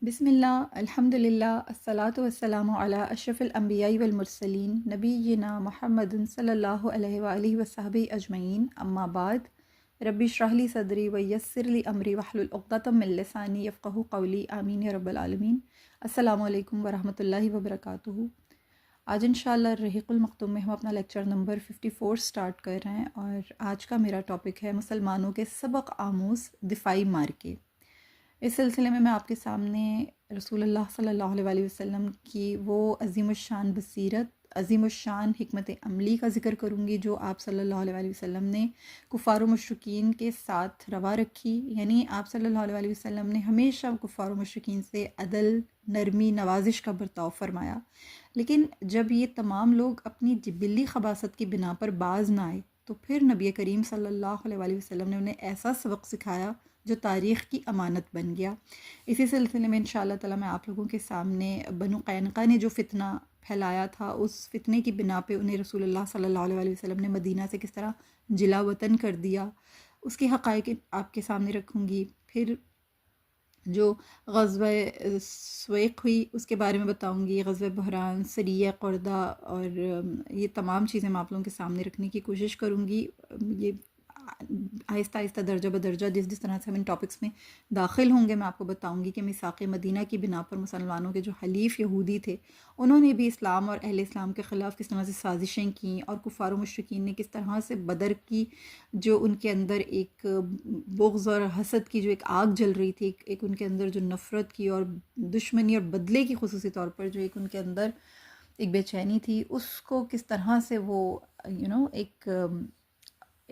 بسم اللہ الحمد للہ الصلاۃ والسلام علی اشرف الانبیاء والمرسلین نبینا محمد صلی اللہ علیہ وآلہ وصحبہ اجمعین اما بعد رب اشرح لی صدری ویسر لی امری واحلل عقدۃ من لسانی یفقہوا قولی آمین یا رب العالمین۔ السلام علیکم ورحمۃ اللہ وبرکاتہ۔ آج انشاءاللہ رحیق المختوم میں ہم اپنا لیکچر نمبر 54 سٹارٹ کر رہے ہیں، اور آج کا میرا ٹاپک ہے مسلمانوں کے سبق آموز دفاعی مارکے۔ اس سلسلے میں آپ کے سامنے رسول اللہ صلی اللہ علیہ وآلہ وسلم کی وہ عظیم الشان بصیرت، عظیم الشان حکمت عملی کا ذکر کروں گی جو آپ صلی اللہ علیہ وآلہ وسلم نے کفار و مشرکین کے ساتھ روا رکھی۔ یعنی آپ صلی اللہ علیہ وآلہ وسلم نے ہمیشہ کفار و مشرکین سے عدل، نرمی، نوازش کا برتاؤ فرمایا، لیکن جب یہ تمام لوگ اپنی جبلی خباثت کی بنا پر باز نہ آئے تو پھر نبی کریم صلی اللہ علیہ وآلہ وسلم نے انہیں ایسا سبق سکھایا جو تاریخ کی امانت بن گیا۔ اسی سلسلے میں انشاءاللہ تعالیٰ میں آپ لوگوں کے سامنے بنو قینقاع نے جو فتنہ پھیلایا تھا، اس فتنے کی بنا پہ انہیں رسول اللہ صلی اللہ علیہ وآلہ وسلم نے مدینہ سے کس طرح جلا وطن کر دیا، اس کی حقائق آپ کے سامنے رکھوں گی۔ پھر جو غزوہ سویق ہوئی اس کے بارے میں بتاؤں گی، غزوہ بحران، سریہ قردہ، اور یہ تمام چیزیں میں آپ لوگوں کے سامنے رکھنے کی کوشش کروں گی۔ یہ آہستہ آہستہ درجہ بدرجہ جس جس طرح سے ہم ان ٹاپکس میں داخل ہوں گے میں آپ کو بتاؤں گی کہ میثاق مدینہ کی بنا پر مسلمانوں کے جو حلیف یہودی تھے انہوں نے بھی اسلام اور اہل اسلام کے خلاف کس طرح سے سازشیں کیں، اور کفار و مشرکین نے کس طرح سے بدر کی جو ان کے اندر ایک بغض اور حسد کی جو ایک آگ جل رہی تھی، ایک ان کے اندر جو نفرت کی اور دشمنی اور بدلے کی خصوصی طور پر جو ایک ان کے اندر ایک بے چینی تھی، اس کو کس طرح سے وہ ایک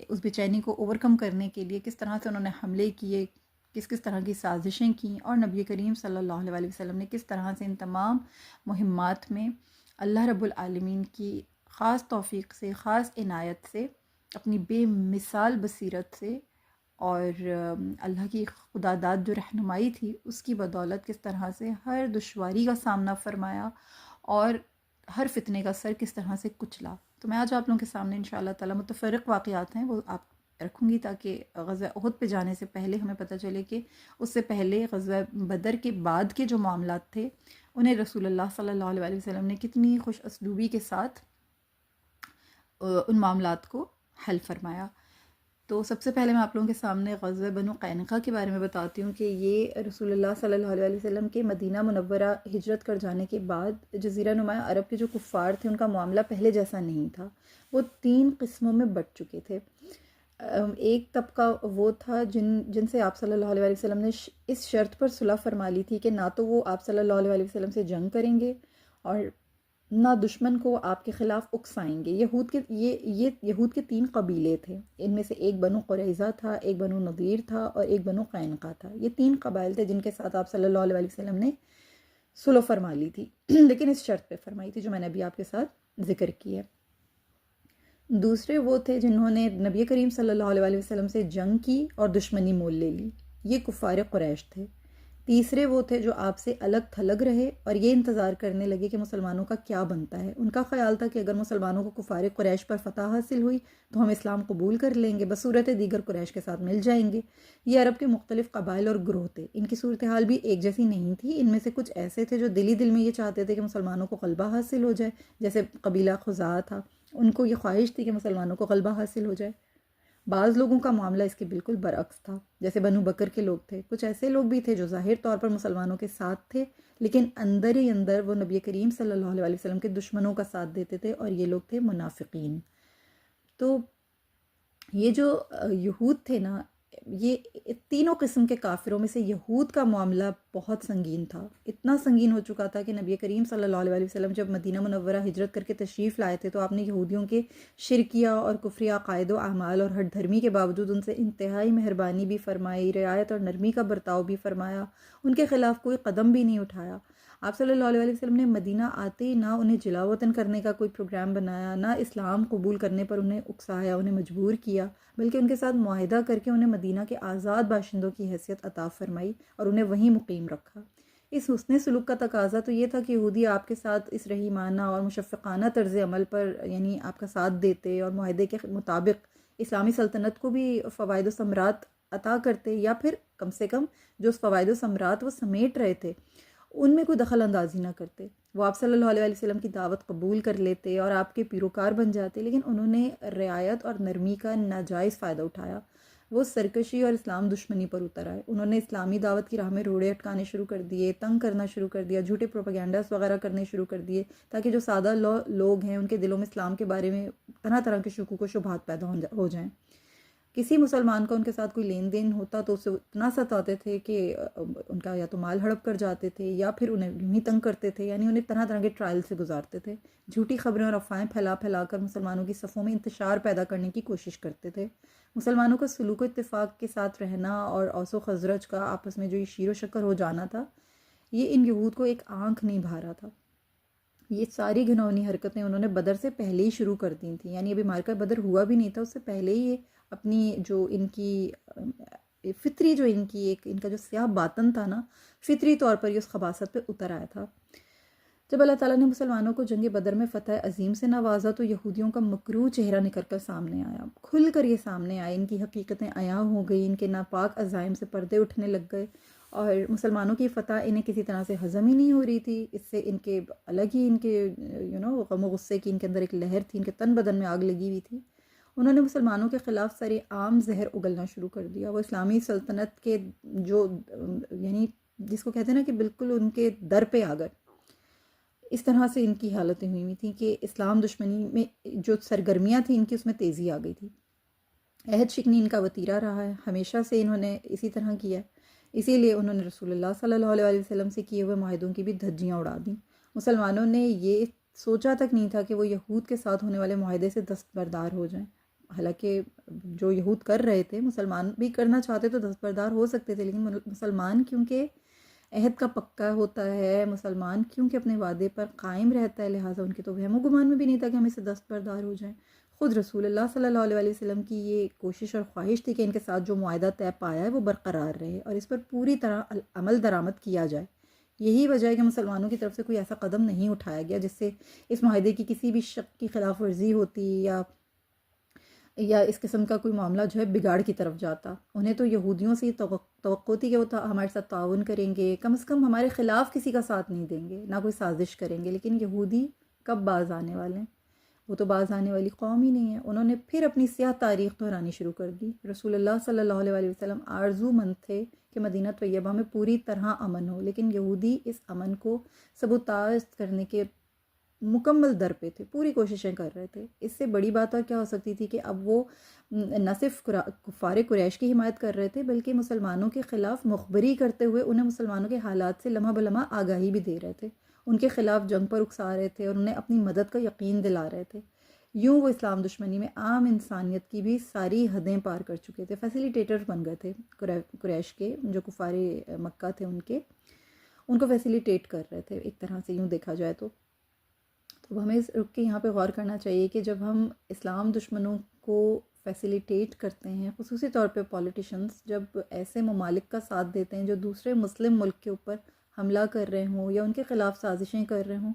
اس بے چینی کو اوورکم کرنے کے لیے کس طرح سے انہوں نے حملے کیے، کس کس طرح کی سازشیں کیں، اور نبی کریم صلی اللہ علیہ وآلہ وسلم نے کس طرح سے ان تمام مہمات میں اللہ رب العالمین کی خاص توفیق سے، خاص عنایت سے، اپنی بے مثال بصیرت سے اور اللہ کی خداداد جو رہنمائی تھی اس کی بدولت کس طرح سے ہر دشواری کا سامنا فرمایا اور ہر فتنے کا سر کس طرح سے کچلا۔ تو میں آج آپ لوگوں کے سامنے انشاءاللہ تعالیٰ متفرق واقعات ہیں وہ آپ رکھوں گی تاکہ غزوہ احد پہ جانے سے پہلے ہمیں پتہ چلے کہ اس سے پہلے غزوہ بدر کے بعد کے جو معاملات تھے انہیں رسول اللہ صلی اللہ علیہ وآلہ وسلم نے کتنی خوش اسلوبی کے ساتھ ان معاملات کو حل فرمایا۔ تو سب سے پہلے میں آپ لوگوں کے سامنے غزوہ بنو قینقاع کے بارے میں بتاتی ہوں کہ یہ رسول اللہ صلی اللہ علیہ وسلم کے مدینہ منورہ ہجرت کر جانے کے بعد جزیرہ نما عرب کے جو کفار تھے ان کا معاملہ پہلے جیسا نہیں تھا، وہ 3 قسموں میں بٹ چکے تھے۔ ایک طبقہ وہ تھا جن سے آپ صلی اللہ علیہ وسلم نے اس شرط پر صلح فرما لی تھی کہ نہ تو وہ آپ صلی اللہ علیہ وسلم سے جنگ کریں گے اور نہ دشمن کو آپ کے خلاف اکسائیں گے۔ یہ یہود کے 3 قبیلے تھے، ان میں سے ایک بنو قریظہ تھا، ایک بنو نضیر تھا اور ایک بنو قینقاع تھا۔ یہ 3 قبائل تھے جن کے ساتھ آپ صلی اللہ علیہ وسلم نے صلح فرما لی تھی لیکن اس شرط پہ فرمائی تھی جو میں نے ابھی آپ کے ساتھ ذکر کی ہے۔ دوسرے وہ تھے جنہوں نے نبی کریم صلی اللہ علیہ وسلم سے جنگ کی اور دشمنی مول لے لی، یہ کفار قریش تھے۔ تیسرے وہ تھے جو آپ سے الگ تھلگ رہے اور یہ انتظار کرنے لگے کہ مسلمانوں کا کیا بنتا ہے۔ ان کا خیال تھا کہ اگر مسلمانوں کو کفار قریش پر فتح حاصل ہوئی تو ہم اسلام قبول کر لیں گے، بصورت دیگر قریش کے ساتھ مل جائیں گے۔ یہ عرب کے مختلف قبائل اور گروہ تھے، ان کی صورتحال بھی ایک جیسی نہیں تھی۔ ان میں سے کچھ ایسے تھے جو دلی دل میں یہ چاہتے تھے کہ مسلمانوں کو غلبہ حاصل ہو جائے، جیسے قبیلہ خزاعہ تھا، ان کو یہ خواہش تھی کہ مسلمانوں کو غلبہ حاصل ہو جائے۔ بعض لوگوں کا معاملہ اس کے بالکل برعکس تھا، جیسے بنو بکر کے لوگ تھے۔ کچھ ایسے لوگ بھی تھے جو ظاہر طور پر مسلمانوں کے ساتھ تھے لیکن اندر ہی اندر وہ نبی کریم صلی اللہ علیہ وسلم کے دشمنوں کا ساتھ دیتے تھے، اور یہ لوگ تھے منافقین۔ تو یہ جو یہود تھے نا، یہ تینوں قسم کے کافروں میں سے یہود کا معاملہ بہت سنگین تھا، اتنا سنگین ہو چکا تھا کہ نبی کریم صلی اللہ علیہ وسلم جب مدینہ منورہ ہجرت کر کے تشریف لائے تھے تو آپ نے یہودیوں کے شرکیہ اور کفریہ عقائد و اعمال اور ہٹ دھرمی کے باوجود ان سے انتہائی مہربانی بھی فرمائی، رعایت اور نرمی کا برتاؤ بھی فرمایا، ان کے خلاف کوئی قدم بھی نہیں اٹھایا۔ آپ صلی اللہ علیہ وسلم نے مدینہ آتے ہی نہ انہیں جلا وطن کرنے کا کوئی پروگرام بنایا، نہ اسلام قبول کرنے پر انہیں اکسایا، انہیں مجبور کیا، بلکہ ان کے ساتھ معاہدہ کر کے انہیں مدینہ کے آزاد باشندوں کی حیثیت عطا فرمائی اور انہیں وہیں مقیم رکھا۔ اس حسن سلوک کا تقاضا تو یہ تھا کہ یہودی آپ کے ساتھ اس رحیمانہ اور مشفقانہ طرز عمل پر یعنی آپ کا ساتھ دیتے اور معاہدے کے مطابق اسلامی سلطنت کو بھی فوائد و ثمرات عطا کرتے یا پھر کم سے کم جو فوائد و ثمرات وہ سمیٹ رہے تھے ان میں کوئی دخل اندازی نہ کرتے. وہ آپ صلی اللہ علیہ وسلم کی دعوت قبول کر لیتے اور آپ کے پیروکار بن جاتے، لیکن انہوں نے رعایت اور نرمی کا ناجائز فائدہ اٹھایا. وہ سرکشی اور اسلام دشمنی پر اتر آئے. انہوں نے اسلامی دعوت کی راہ میں روڑے اٹکانے شروع کر دیے، تنگ کرنا شروع کر دیا، جھوٹے پروپیگنڈاس وغیرہ کرنے شروع کر دیے تاکہ جو سادہ لوگ ہیں ان کے دلوں میں اسلام کے بارے میں طرح طرح کے شکوک و شبہات پیدا ہو جائیں. کسی مسلمان کا ان کے ساتھ کوئی لین دین ہوتا تو اسے اتنا ستاتے تھے کہ ان کا یا تو مال ہڑپ کر جاتے تھے یا پھر انہیں یوں ہی تنگ کرتے تھے، یعنی انہیں طرح طرح کے ٹرائل سے گزارتے تھے. جھوٹی خبریں اور افواہیں پھیلا پھیلا کر مسلمانوں کی صفوں میں انتشار پیدا کرنے کی کوشش کرتے تھے. مسلمانوں کا سلوک و اتفاق کے ساتھ رہنا اور اوس و خزرج کا آپس میں جو یہ شیر و شکر ہو جانا تھا، یہ ان یہود کو ایک آنکھ نہیں بھا رہا تھا. یہ ساری گھنونی حرکتیں انہوں نے بدر سے پہلے ہی شروع کر دی تھیں، یعنی ابھی مارکہ بدر ہوا بھی نہیں تھا، اس سے پہلے ہی یہ اپنی جو ان کی فطری جو ان کی ایک ان کا جو سیاہ باطن تھا نا، فطری طور پر یہ اس خباثت پہ اتر آیا تھا. جب اللہ تعالیٰ نے مسلمانوں کو جنگ بدر میں فتح عظیم سے نوازا تو یہودیوں کا مکروہ چہرہ نکل کر سامنے آیا، کھل کر یہ سامنے آئے، ان کی حقیقتیں عیاں ہو گئی، ان کے ناپاک عزائم سے پردے اٹھنے لگ گئے اور مسلمانوں کی فتح انہیں کسی طرح سے ہضم ہی نہیں ہو رہی تھی. اس سے ان کے الگ ہی ان کے غم و غصے کی ان کے اندر ایک لہر تھی، ان کے تن بدن میں آگ لگی ہوئی تھی. انہوں نے مسلمانوں کے خلاف سر عام زہر اگلنا شروع کر دیا. وہ اسلامی سلطنت کے جو یعنی جس کو کہتے ہیں نا کہ بالکل ان کے در پہ آ گئے. اس طرح سے ان کی حالتیں ہوئی تھیں کہ اسلام دشمنی میں جو سرگرمیاں تھیں ان کی اس میں تیزی آ گئی تھی. عہد شکنی ان کا وتیرہ رہا ہے، ہمیشہ سے انہوں نے اسی طرح کیا ہے. اسی لیے انہوں نے رسول اللہ صلی اللہ علیہ وسلم سے کیے ہوئے معاہدوں کی بھی دھجیاں اڑا دیں. مسلمانوں نے یہ سوچا تک نہیں تھا کہ وہ یہود کے ساتھ ہونے والے معاہدے سے دستبردار ہو جائیں. حالانکہ جو یہود کر رہے تھے مسلمان بھی کرنا چاہتے تو دستبردار ہو سکتے تھے، لیکن مسلمان کیونکہ عہد کا پکا ہوتا ہے، مسلمان کیونکہ اپنے وعدے پر قائم رہتا ہے، لہٰذا ان کے تو وہم و گمان میں بھی نہیں تھا کہ ہم اس سے دستبردار ہو جائیں. خود رسول اللہ صلی اللہ علیہ وسلم کی یہ کوشش اور خواہش تھی کہ ان کے ساتھ جو معاہدہ طے پایا ہے وہ برقرار رہے اور اس پر پوری طرح عمل درآمد کیا جائے. یہی وجہ ہے کہ مسلمانوں کی طرف سے کوئی ایسا قدم نہیں اٹھایا گیا جس سے اس معاہدے کی کسی بھی شک کی خلاف ورزی ہوتی یا اس قسم کا کوئی معاملہ جو ہے بگاڑ کی طرف جاتا. انہیں تو یہودیوں سے توقع تھی کہ وہ ہمارے ساتھ تعاون کریں گے، کم از کم ہمارے خلاف کسی کا ساتھ نہیں دیں گے، نہ کوئی سازش کریں گے. لیکن یہودی کب باز آنے والے ہیں؟ وہ تو باز آنے والی قوم ہی نہیں ہے. انہوں نے پھر اپنی سیاہ تاریخ دہرانی شروع کر دی. رسول اللہ صلی اللہ علیہ وسلم آرزو مند تھے کہ مدینہ طیبہ میں پوری طرح امن ہو، لیکن یہودی اس امن کو سبوتاژ کرنے کے مکمل در پہ تھے، پوری کوششیں کر رہے تھے. اس سے بڑی بات اور کیا ہو سکتی تھی کہ اب وہ نہ صرف کفار قریش کی حمایت کر رہے تھے بلکہ مسلمانوں کے خلاف مخبری کرتے ہوئے انہیں مسلمانوں کے حالات سے لمحہ بلمحہ آگاہی بھی دے رہے تھے، ان کے خلاف جنگ پر اکسا رہے تھے اور انہیں اپنی مدد کا یقین دلا رہے تھے. یوں وہ اسلام دشمنی میں عام انسانیت کی بھی ساری حدیں پار کر چکے تھے. فیسیلیٹیٹر بن گئے تھے قریش کے، جو کفار مکہ تھے ان کو فیسیلیٹیٹ کر رہے تھے ایک طرح سے یوں دیکھا جائے تو. تو ہمیں رک کے یہاں پہ غور کرنا چاہیے کہ جب ہم اسلام دشمنوں کو فیسیلیٹیٹ کرتے ہیں، خصوصی طور پہ پولیٹیشنز جب ایسے ممالک کا ساتھ دیتے ہیں جو دوسرے مسلم ملک کے اوپر حملہ کر رہے ہوں یا ان کے خلاف سازشیں کر رہے ہوں،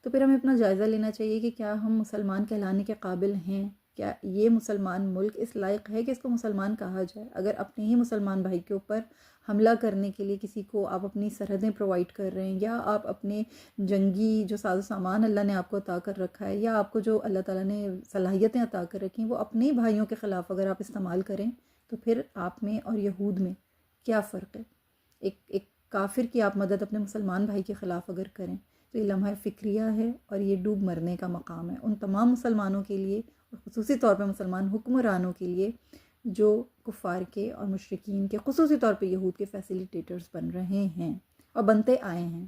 تو پھر ہمیں اپنا جائزہ لینا چاہیے کہ کیا ہم مسلمان کہلانے کے قابل ہیں؟ کیا یہ مسلمان ملک اس لائق ہے کہ اس کو مسلمان کہا جائے؟ اگر اپنے ہی مسلمان بھائی کے اوپر حملہ کرنے کے لیے کسی کو آپ اپنی سرحدیں پرووائڈ کر رہے ہیں، یا آپ اپنے جنگی جو ساز و سامان اللہ نے آپ کو عطا کر رکھا ہے، یا آپ کو جو اللہ تعالیٰ نے صلاحیتیں عطا کر رکھی ہیں وہ اپنے بھائیوں کے خلاف اگر آپ استعمال کریں، تو پھر آپ میں اور یہود میں کیا فرق ہے؟ ایک کافر کی آپ مدد اپنے مسلمان بھائی کے خلاف اگر کریں تو یہ لمحہ فکریہ ہے اور یہ ڈوب مرنے کا مقام ہے ان تمام مسلمانوں کے لیے، اور خصوصی طور پہ مسلمان حکمرانوں کے لیے جو کفار کے اور مشرکین کے، خصوصی طور پہ یہود کے فیسیلیٹیٹرز بن رہے ہیں اور بنتے آئے ہیں.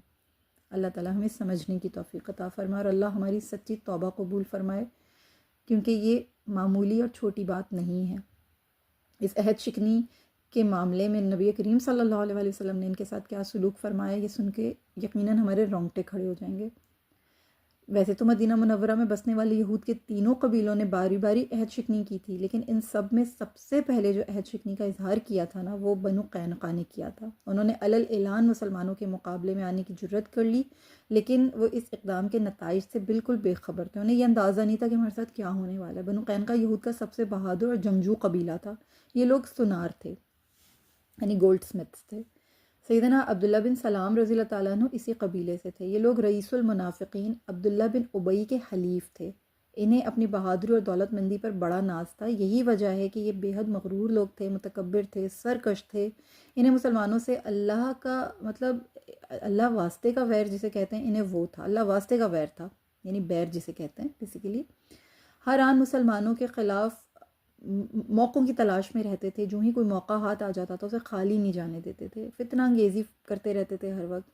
اللہ تعالیٰ ہمیں سمجھنے کی توفیق عطا فرمائے اور اللہ ہماری سچی توبہ قبول فرمائے، کیونکہ یہ معمولی اور چھوٹی بات نہیں ہے. اس عہد شکنی کے معاملے میں نبی کریم صلی اللہ علیہ وسلم نے ان کے ساتھ کیا سلوک فرمایا، یہ سن کے یقیناً ہمارے رونگٹے کھڑے ہو جائیں گے. ویسے تو مدینہ منورہ میں بسنے والے یہود کے تینوں قبیلوں نے باری باری عہد شکنی کی تھی، لیکن ان سب میں سب سے پہلے جو عہد شکنی کا اظہار کیا تھا نا، وہ بنو قینقاع نے کیا تھا. انہوں نے علل اعلان مسلمانوں کے مقابلے میں آنے کی جرت کر لی، لیکن وہ اس اقدام کے نتائج سے بالکل بے خبر تھے. انہیں یہ اندازہ نہیں تھا کہ ہمارے ساتھ کیا ہونے والا ہے. بنو قینقاع یہود کا سب سے بہادر اور جنگجو قبیلہ تھا. یہ لوگ سنار تھے، یعنی گولڈ سمتھس تھے۔ سیدنا عبداللہ بن سلام رضی اللہ تعالیٰ عنہ اسی قبیلے سے تھے۔ یہ لوگ رئیس المنافقین عبداللہ بن ابئی کے حلیف تھے۔ انہیں اپنی بہادری اور دولت مندی پر بڑا ناز تھا۔ یہی وجہ ہے کہ یہ بے حد مغرور لوگ تھے، متکبر تھے، سرکش تھے۔ انہیں مسلمانوں سے اللہ کا مطلب اللہ واسطے کا ویر جسے کہتے ہیں، انہیں وہ تھا، اللہ واسطے کا ویر تھا، یعنی بیر جسے کہتے ہیں بیسیکلی۔ ہر آن مسلمانوں کے خلاف موقعوں کی تلاش میں رہتے تھے۔ جو ہی کوئی موقع ہاتھ آ جاتا تھا اسے خالی نہیں جانے دیتے تھے، فتنہ انگیزی کرتے رہتے تھے ہر وقت۔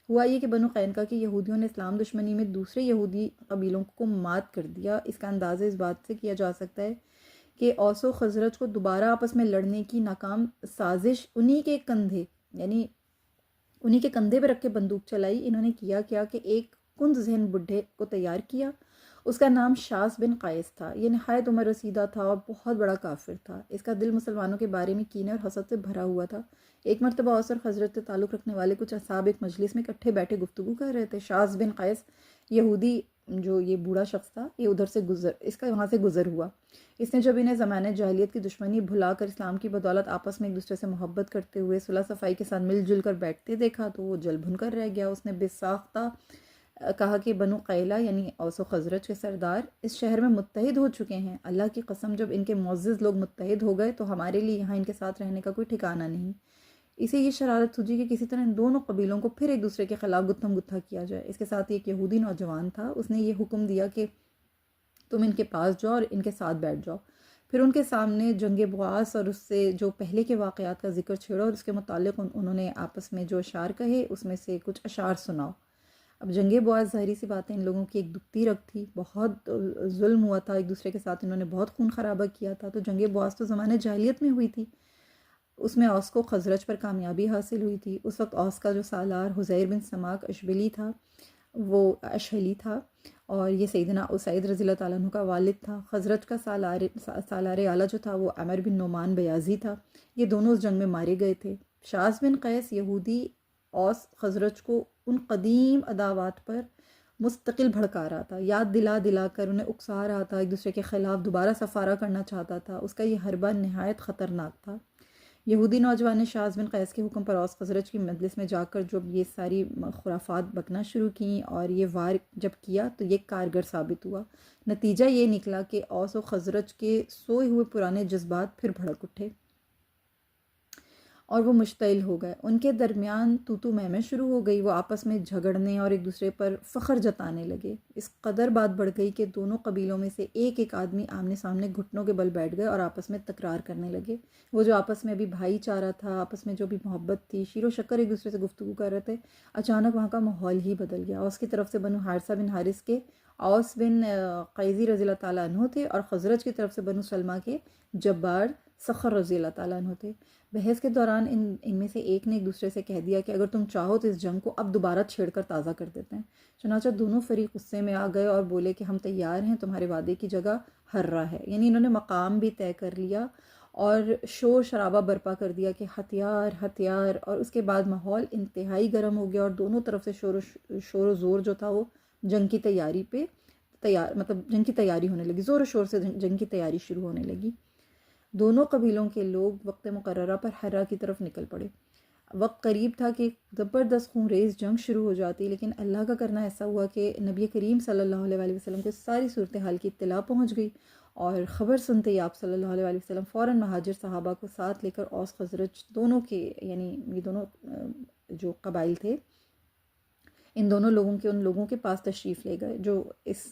ہوا یہ کہ بنو قینقاع کے یہودیوں نے اسلام دشمنی میں دوسرے یہودی قبیلوں کو مات کر دیا۔ اس کا اندازہ اس بات سے کیا جا سکتا ہے کہ اوس و خزرج کو دوبارہ آپس میں لڑنے کی ناکام سازش انہی کے کندھے، یعنی انہی کے کندھے پہ رکھ کے بندوق چلائی۔ انہوں نے کیا کہ ایک کند ذہن بڈھے کو تیار کیا، اس کا نام شاس بن قیس تھا۔ یہ نہایت عمر رسیدہ تھا اور بہت بڑا کافر تھا۔ اس کا دل مسلمانوں کے بارے میں کینے اور حسد سے بھرا ہوا تھا۔ ایک مرتبہ اوس اور خزرج سے تعلق رکھنے والے کچھ اصحاب ایک مجلس میں اکٹھے بیٹھے گفتگو کر رہے تھے۔ شاس بن قیس یہودی جو یہ بوڑھا شخص تھا، یہ ادھر سے وہاں سے گزر ہوا۔ اس نے جب انہیں زمانہ جاہلیت کی دشمنی بھلا کر اسلام کی بدولت آپس میں ایک دوسرے سے محبت کرتے ہوئے صلح صفائی کے ساتھ مل جل کر بیٹھتے دیکھا تو وہ جل بھن کر رہ گیا۔ اس نے بے ساختہ کہا کہ بنو قیلہ یعنی اوس و خزرج کے سردار اس شہر میں متحد ہو چکے ہیں۔ اللہ کی قسم جب ان کے معزز لوگ متحد ہو گئے تو ہمارے لیے یہاں ان کے ساتھ رہنے کا کوئی ٹھکانہ نہیں۔ اسے یہ شرارت سوچی کہ کسی طرح ان دونوں قبیلوں کو پھر ایک دوسرے کے خلاف گتھم گتھا کیا جائے۔ اس کے ساتھ ایک یہودی نوجوان تھا، اس نے یہ حکم دیا کہ تم ان کے پاس جاؤ اور ان کے ساتھ بیٹھ جاؤ۔ پھر ان کے سامنے جنگ بواس اور اس سے جو پہلے کے واقعات کا ذکر چھیڑا اور اس کے متعلق انہوں نے آپس میں جو اشعار کہے اس میں سے کچھ اشعار سناؤ۔ اب جنگ بواس ظاہری سی بات ہے ان لوگوں کی ایک دکھتی رکھ تھی، بہت ظلم ہوا تھا ایک دوسرے کے ساتھ، انہوں نے بہت خون خرابہ کیا تھا۔ تو جنگ بواس تو زمانہ جاہلیت میں ہوئی تھی، اس میں اوس کو خزرج پر کامیابی حاصل ہوئی تھی۔ اس وقت اوس کا جو سالار حزیر بن سماک اشبلی تھا، وہ اشہلی تھا اور یہ سیدنا اسید رضی اللہ تعالیٰ عنہ کا والد تھا۔ خزرج کا سالار اعلیٰ جو تھا وہ عمر بن نعمان بیازی تھا۔ یہ دونوں اس جنگ میں مارے گئے تھے۔ شاس بن قیس یہودی اوس خزرج کو ان قدیم عداوات پر مستقل بھڑکا رہا تھا، یاد دلا کر انہیں اکسا رہا تھا، ایک دوسرے کے خلاف دوبارہ سفارہ کرنا چاہتا تھا۔ اس کا یہ حربہ نہایت خطرناک تھا۔ یہودی نوجوان نے شاس بن قیس کے حکم پر اوس خزرج کی مجلس میں جا کر جب یہ ساری خرافات بکنا شروع کیں اور یہ وار جب کیا تو یہ کارگر ثابت ہوا۔ نتیجہ یہ نکلا کہ اوس و خزرج کے سوئے ہوئے پرانے جذبات پھر بھڑک اٹھے اور وہ مشتعل ہو گئے۔ ان کے درمیان تو میں شروع ہو گئی، وہ آپس میں جھگڑنے اور ایک دوسرے پر فخر جتانے لگے۔ اس قدر بات بڑھ گئی کہ دونوں قبیلوں میں سے ایک آدمی آمنے سامنے گھٹنوں کے بل بیٹھ گئے اور آپس میں تکرار کرنے لگے۔ وہ جو آپس میں ابھی بھائی چارہ تھا، آپس میں جو بھی محبت تھی، شیر و شکر ایک دوسرے سے گفتگو کر رہے تھے، اچانک وہاں کا ماحول ہی بدل گیا۔ اوس کی طرف سے بنو حارثہ بن حارث کے اوس بن قیزی رضی اللہ تعالیٰ عنہ تھے اور خزرج کی طرف سے بنو سلمہ کے جبار سخر رضی اللہ تعالیٰ عنہ تھے۔ بحث کے دوران ان میں سے ایک نے ایک دوسرے سے کہہ دیا کہ اگر تم چاہو تو اس جنگ کو اب دوبارہ چھیڑ کر تازہ کر دیتے ہیں۔ چنانچہ دونوں فریق غصے میں آ گئے اور بولے کہ ہم تیار ہیں، تمہارے وعدے کی جگہ ہررا ہے۔ یعنی انہوں نے مقام بھی طے کر لیا اور شور شرابہ برپا کر دیا کہ ہتھیار ہتھیار، اور اس کے بعد ماحول انتہائی گرم ہو گیا اور دونوں طرف سے شور و زور جو تھا وہ جنگ کی تیاری پہ جنگ کی تیاری ہونے لگی، زور و شور سے جنگ کی تیاری شروع ہونے لگی۔ دونوں قبیلوں کے لوگ وقت مقررہ پر ہررا کی طرف نکل پڑے۔ وقت قریب تھا کہ زبردست خون ریز جنگ شروع ہو جاتی، لیکن اللہ کا کرنا ایسا ہوا کہ نبی کریم صلی اللہ علیہ وآلہ وسلم کو ساری صورتحال کی اطلاع پہنچ گئی اور خبر سنتے ہی آپ صلی اللہ علیہ وآلہ وسلم فوراً مہاجر صحابہ کو ساتھ لے کر اوس خزرج دونوں کے، یعنی یہ دونوں جو قبائل تھے، ان دونوں لوگوں کے ان لوگوں کے پاس تشریف لے گئے جو اس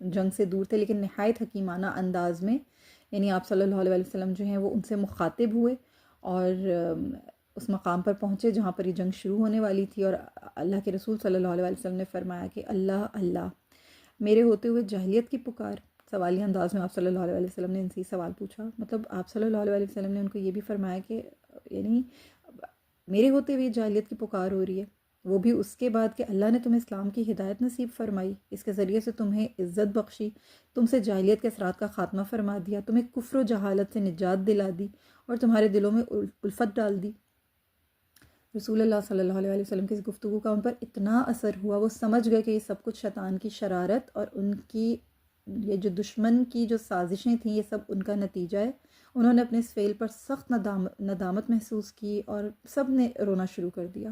جنگ سے دور تھے، لیکن نہایت حکیمانہ انداز میں، یعنی آپ صلی اللہ علیہ وسلم جو ہیں وہ ان سے مخاطب ہوئے اور اس مقام پر پہنچے جہاں پر یہ جنگ شروع ہونے والی تھی، اور اللہ کے رسول صلی اللہ علیہ وسلم نے فرمایا کہ اللہ اللہ، میرے ہوتے ہوئے جاہلیت کی پکار۔ سوالی انداز میں آپ صلی اللہ علیہ وسلم نے ان سے سوال پوچھا، مطلب آپ صلی اللہ علیہ وسلم نے ان کو یہ بھی فرمایا کہ یعنی میرے ہوتے ہوئے جاہلیت کی پکار ہو رہی ہے، وہ بھی اس کے بعد کہ اللہ نے تمہیں اسلام کی ہدایت نصیب فرمائی، اس کے ذریعے سے تمہیں عزت بخشی، تم سے جاہلیت کے اثرات کا خاتمہ فرما دیا، تمہیں کفر و جہالت سے نجات دلا دی اور تمہارے دلوں میں الفت ڈال دی۔ رسول اللہ صلی اللہ علیہ وسلم کی اس گفتگو کا ان پر اتنا اثر ہوا، وہ سمجھ گئے کہ یہ سب کچھ شیطان کی شرارت اور ان کی یہ جو دشمن کی جو سازشیں تھیں یہ سب ان کا نتیجہ ہے۔ انہوں نے اپنے اس فعل پر سخت ندامت محسوس کی اور سب نے رونا شروع کر دیا۔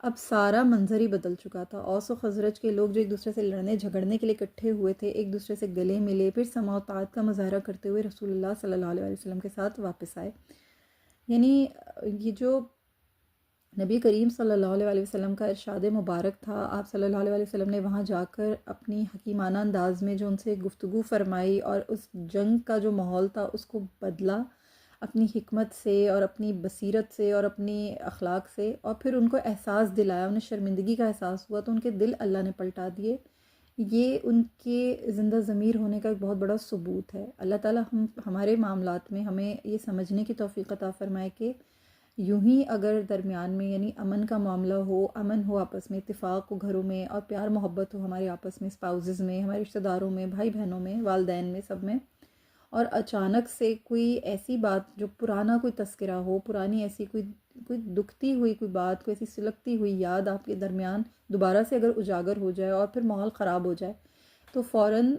اب سارا منظر ہی بدل چکا تھا۔ اوس و خزرج کے لوگ جو ایک دوسرے سے لڑنے جھگڑنے کے لیے اکٹھے ہوئے تھے، ایک دوسرے سے گلے ملے، پھر سماع و طاعت کا مظاہرہ کرتے ہوئے رسول اللہ صلی اللہ علیہ وسلم کے ساتھ واپس آئے۔ یعنی یہ جو نبی کریم صلی اللہ علیہ وسلم کا ارشاد مبارک تھا، آپ صلی اللہ علیہ وسلم نے وہاں جا کر اپنی حکیمانہ انداز میں جو ان سے گفتگو فرمائی اور اس جنگ کا جو ماحول تھا اس کو بدلا اپنی حکمت سے اور اپنی بصیرت سے اور اپنی اخلاق سے، اور پھر ان کو احساس دلایا، انہیں شرمندگی کا احساس ہوا تو ان کے دل اللہ نے پلٹا دیے۔ یہ ان کے زندہ ضمیر ہونے کا ایک بہت بڑا ثبوت ہے۔ اللہ تعالیٰ ہمارے معاملات میں ہمیں یہ سمجھنے کی توفیق عطا فرمائے کہ یوں ہی اگر درمیان میں یعنی امن کا معاملہ ہو، امن ہو آپس میں، اتفاق ہو گھروں میں، اور پیار محبت ہو ہمارے آپس میں، اسپاؤزز میں، ہمارے رشتہ داروں میں، بھائی بہنوں میں، والدین میں، سب میں، اور اچانک سے کوئی ایسی بات جو پرانا کوئی تذکرہ ہو، پرانی ایسی کوئی دکھتی ہوئی کوئی بات، کوئی ایسی سلگتی ہوئی یاد آپ کے درمیان دوبارہ سے اگر اجاگر ہو جائے اور پھر ماحول خراب ہو جائے، تو فوراً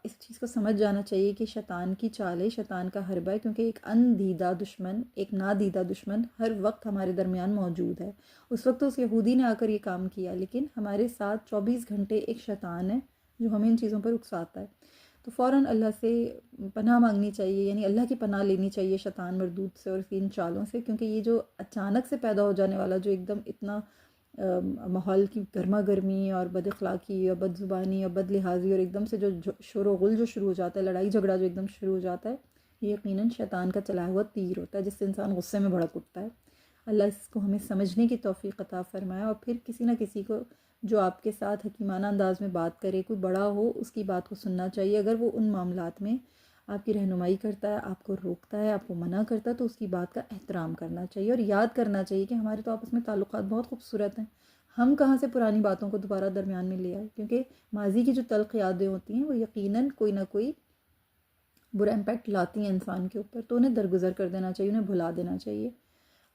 اس چیز کو سمجھ جانا چاہیے کہ شیطان کی چال ہے، شیطان کا حربہ ہے، کیونکہ ایک اندیدہ دشمن، ایک نادیدہ دشمن ہر وقت ہمارے درمیان موجود ہے۔ اس وقت تو اس یہودی نے آ کر یہ کام کیا، لیکن ہمارے ساتھ 24 گھنٹے ایک شیطان ہے جو ہمیں ان چیزوں پر اکساتا ہے۔ تو فوراً اللہ سے پناہ مانگنی چاہیے، یعنی اللہ کی پناہ لینی چاہیے شیطان مردود سے اور اس کی ان چالوں سے، کیونکہ یہ جو اچانک سے پیدا ہو جانے والا جو ایک دم اتنا ماحول کی گرما گرمی اور بد اخلاقی اور بد زبانی اور بد لحاظی اور ایک دم سے جو شور و غل جو شروع ہو جاتا ہے، لڑائی جھگڑا جو ایک دم شروع ہو جاتا ہے، یہ یقیناً شیطان کا چلایا ہوا تیر ہوتا ہے جس سے انسان غصے میں بھڑک اٹھتا ہے۔ اللہ اس کو ہمیں سمجھنے کی توفیق عطا فرمائے، اور پھر کسی نہ کسی کو جو آپ کے ساتھ حکیمانہ انداز میں بات کرے، کوئی بڑا ہو، اس کی بات کو سننا چاہیے۔ اگر وہ ان معاملات میں آپ کی رہنمائی کرتا ہے، آپ کو روکتا ہے، آپ کو منع کرتا ہے، تو اس کی بات کا احترام کرنا چاہیے اور یاد کرنا چاہیے کہ ہمارے تو آپس میں تعلقات بہت خوبصورت ہیں، ہم کہاں سے پرانی باتوں کو دوبارہ درمیان میں لے آئے، کیونکہ ماضی کی جو تلخ یادیں ہوتی ہیں وہ یقیناً کوئی نہ کوئی برا امپیکٹ لاتی ہیں انسان کے اوپر، تو انہیں درگزر کر دینا چاہیے، انہیں بھلا دینا چاہیے۔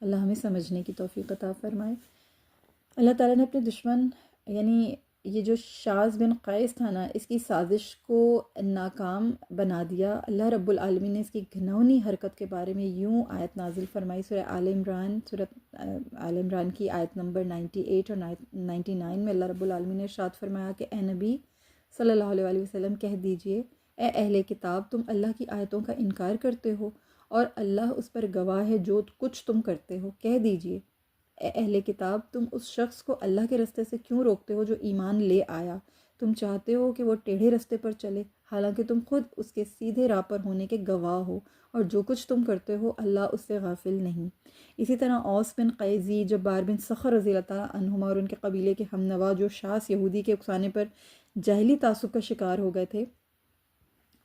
اللہ ہمیں سمجھنے کی توفیق عطا فرمائے۔ اللہ تعالیٰ نے اپنے دشمن یعنی یہ جو شاذ بن قیس تھا نا، اس کی سازش کو ناکام بنا دیا۔ اللہ رب العالمین نے اس کی گھناؤنی حرکت کے بارے میں یوں آیت نازل فرمائی، سورہ آل عمران کی آیت نمبر 98 اور 99 میں اللہ رب العالمین نے ارشاد فرمایا کہ اے نبی صلی اللہ علیہ وسلم کہہ دیجئے، اے اہل کتاب، تم اللہ کی آیتوں کا انکار کرتے ہو اور اللہ اس پر گواہ ہے جو کچھ تم کرتے ہو۔ کہہ دیجئے اے اہل کتاب، تم اس شخص کو اللہ کے رستے سے کیوں روکتے ہو جو ایمان لے آیا؟ تم چاہتے ہو کہ وہ ٹیڑھے رستے پر چلے، حالانکہ تم خود اس کے سیدھے راہ پر ہونے کے گواہ ہو، اور جو کچھ تم کرتے ہو اللہ اس سے غافل نہیں۔ اسی طرح اوس بن قیزی، جبار بن صخر رضی اللہ تعالیٰ عنہما اور ان کے قبیلے کے ہم نوا جو شاذ یہودی کے اکسانے پر جاہلی تعصب کا شکار ہو گئے تھے،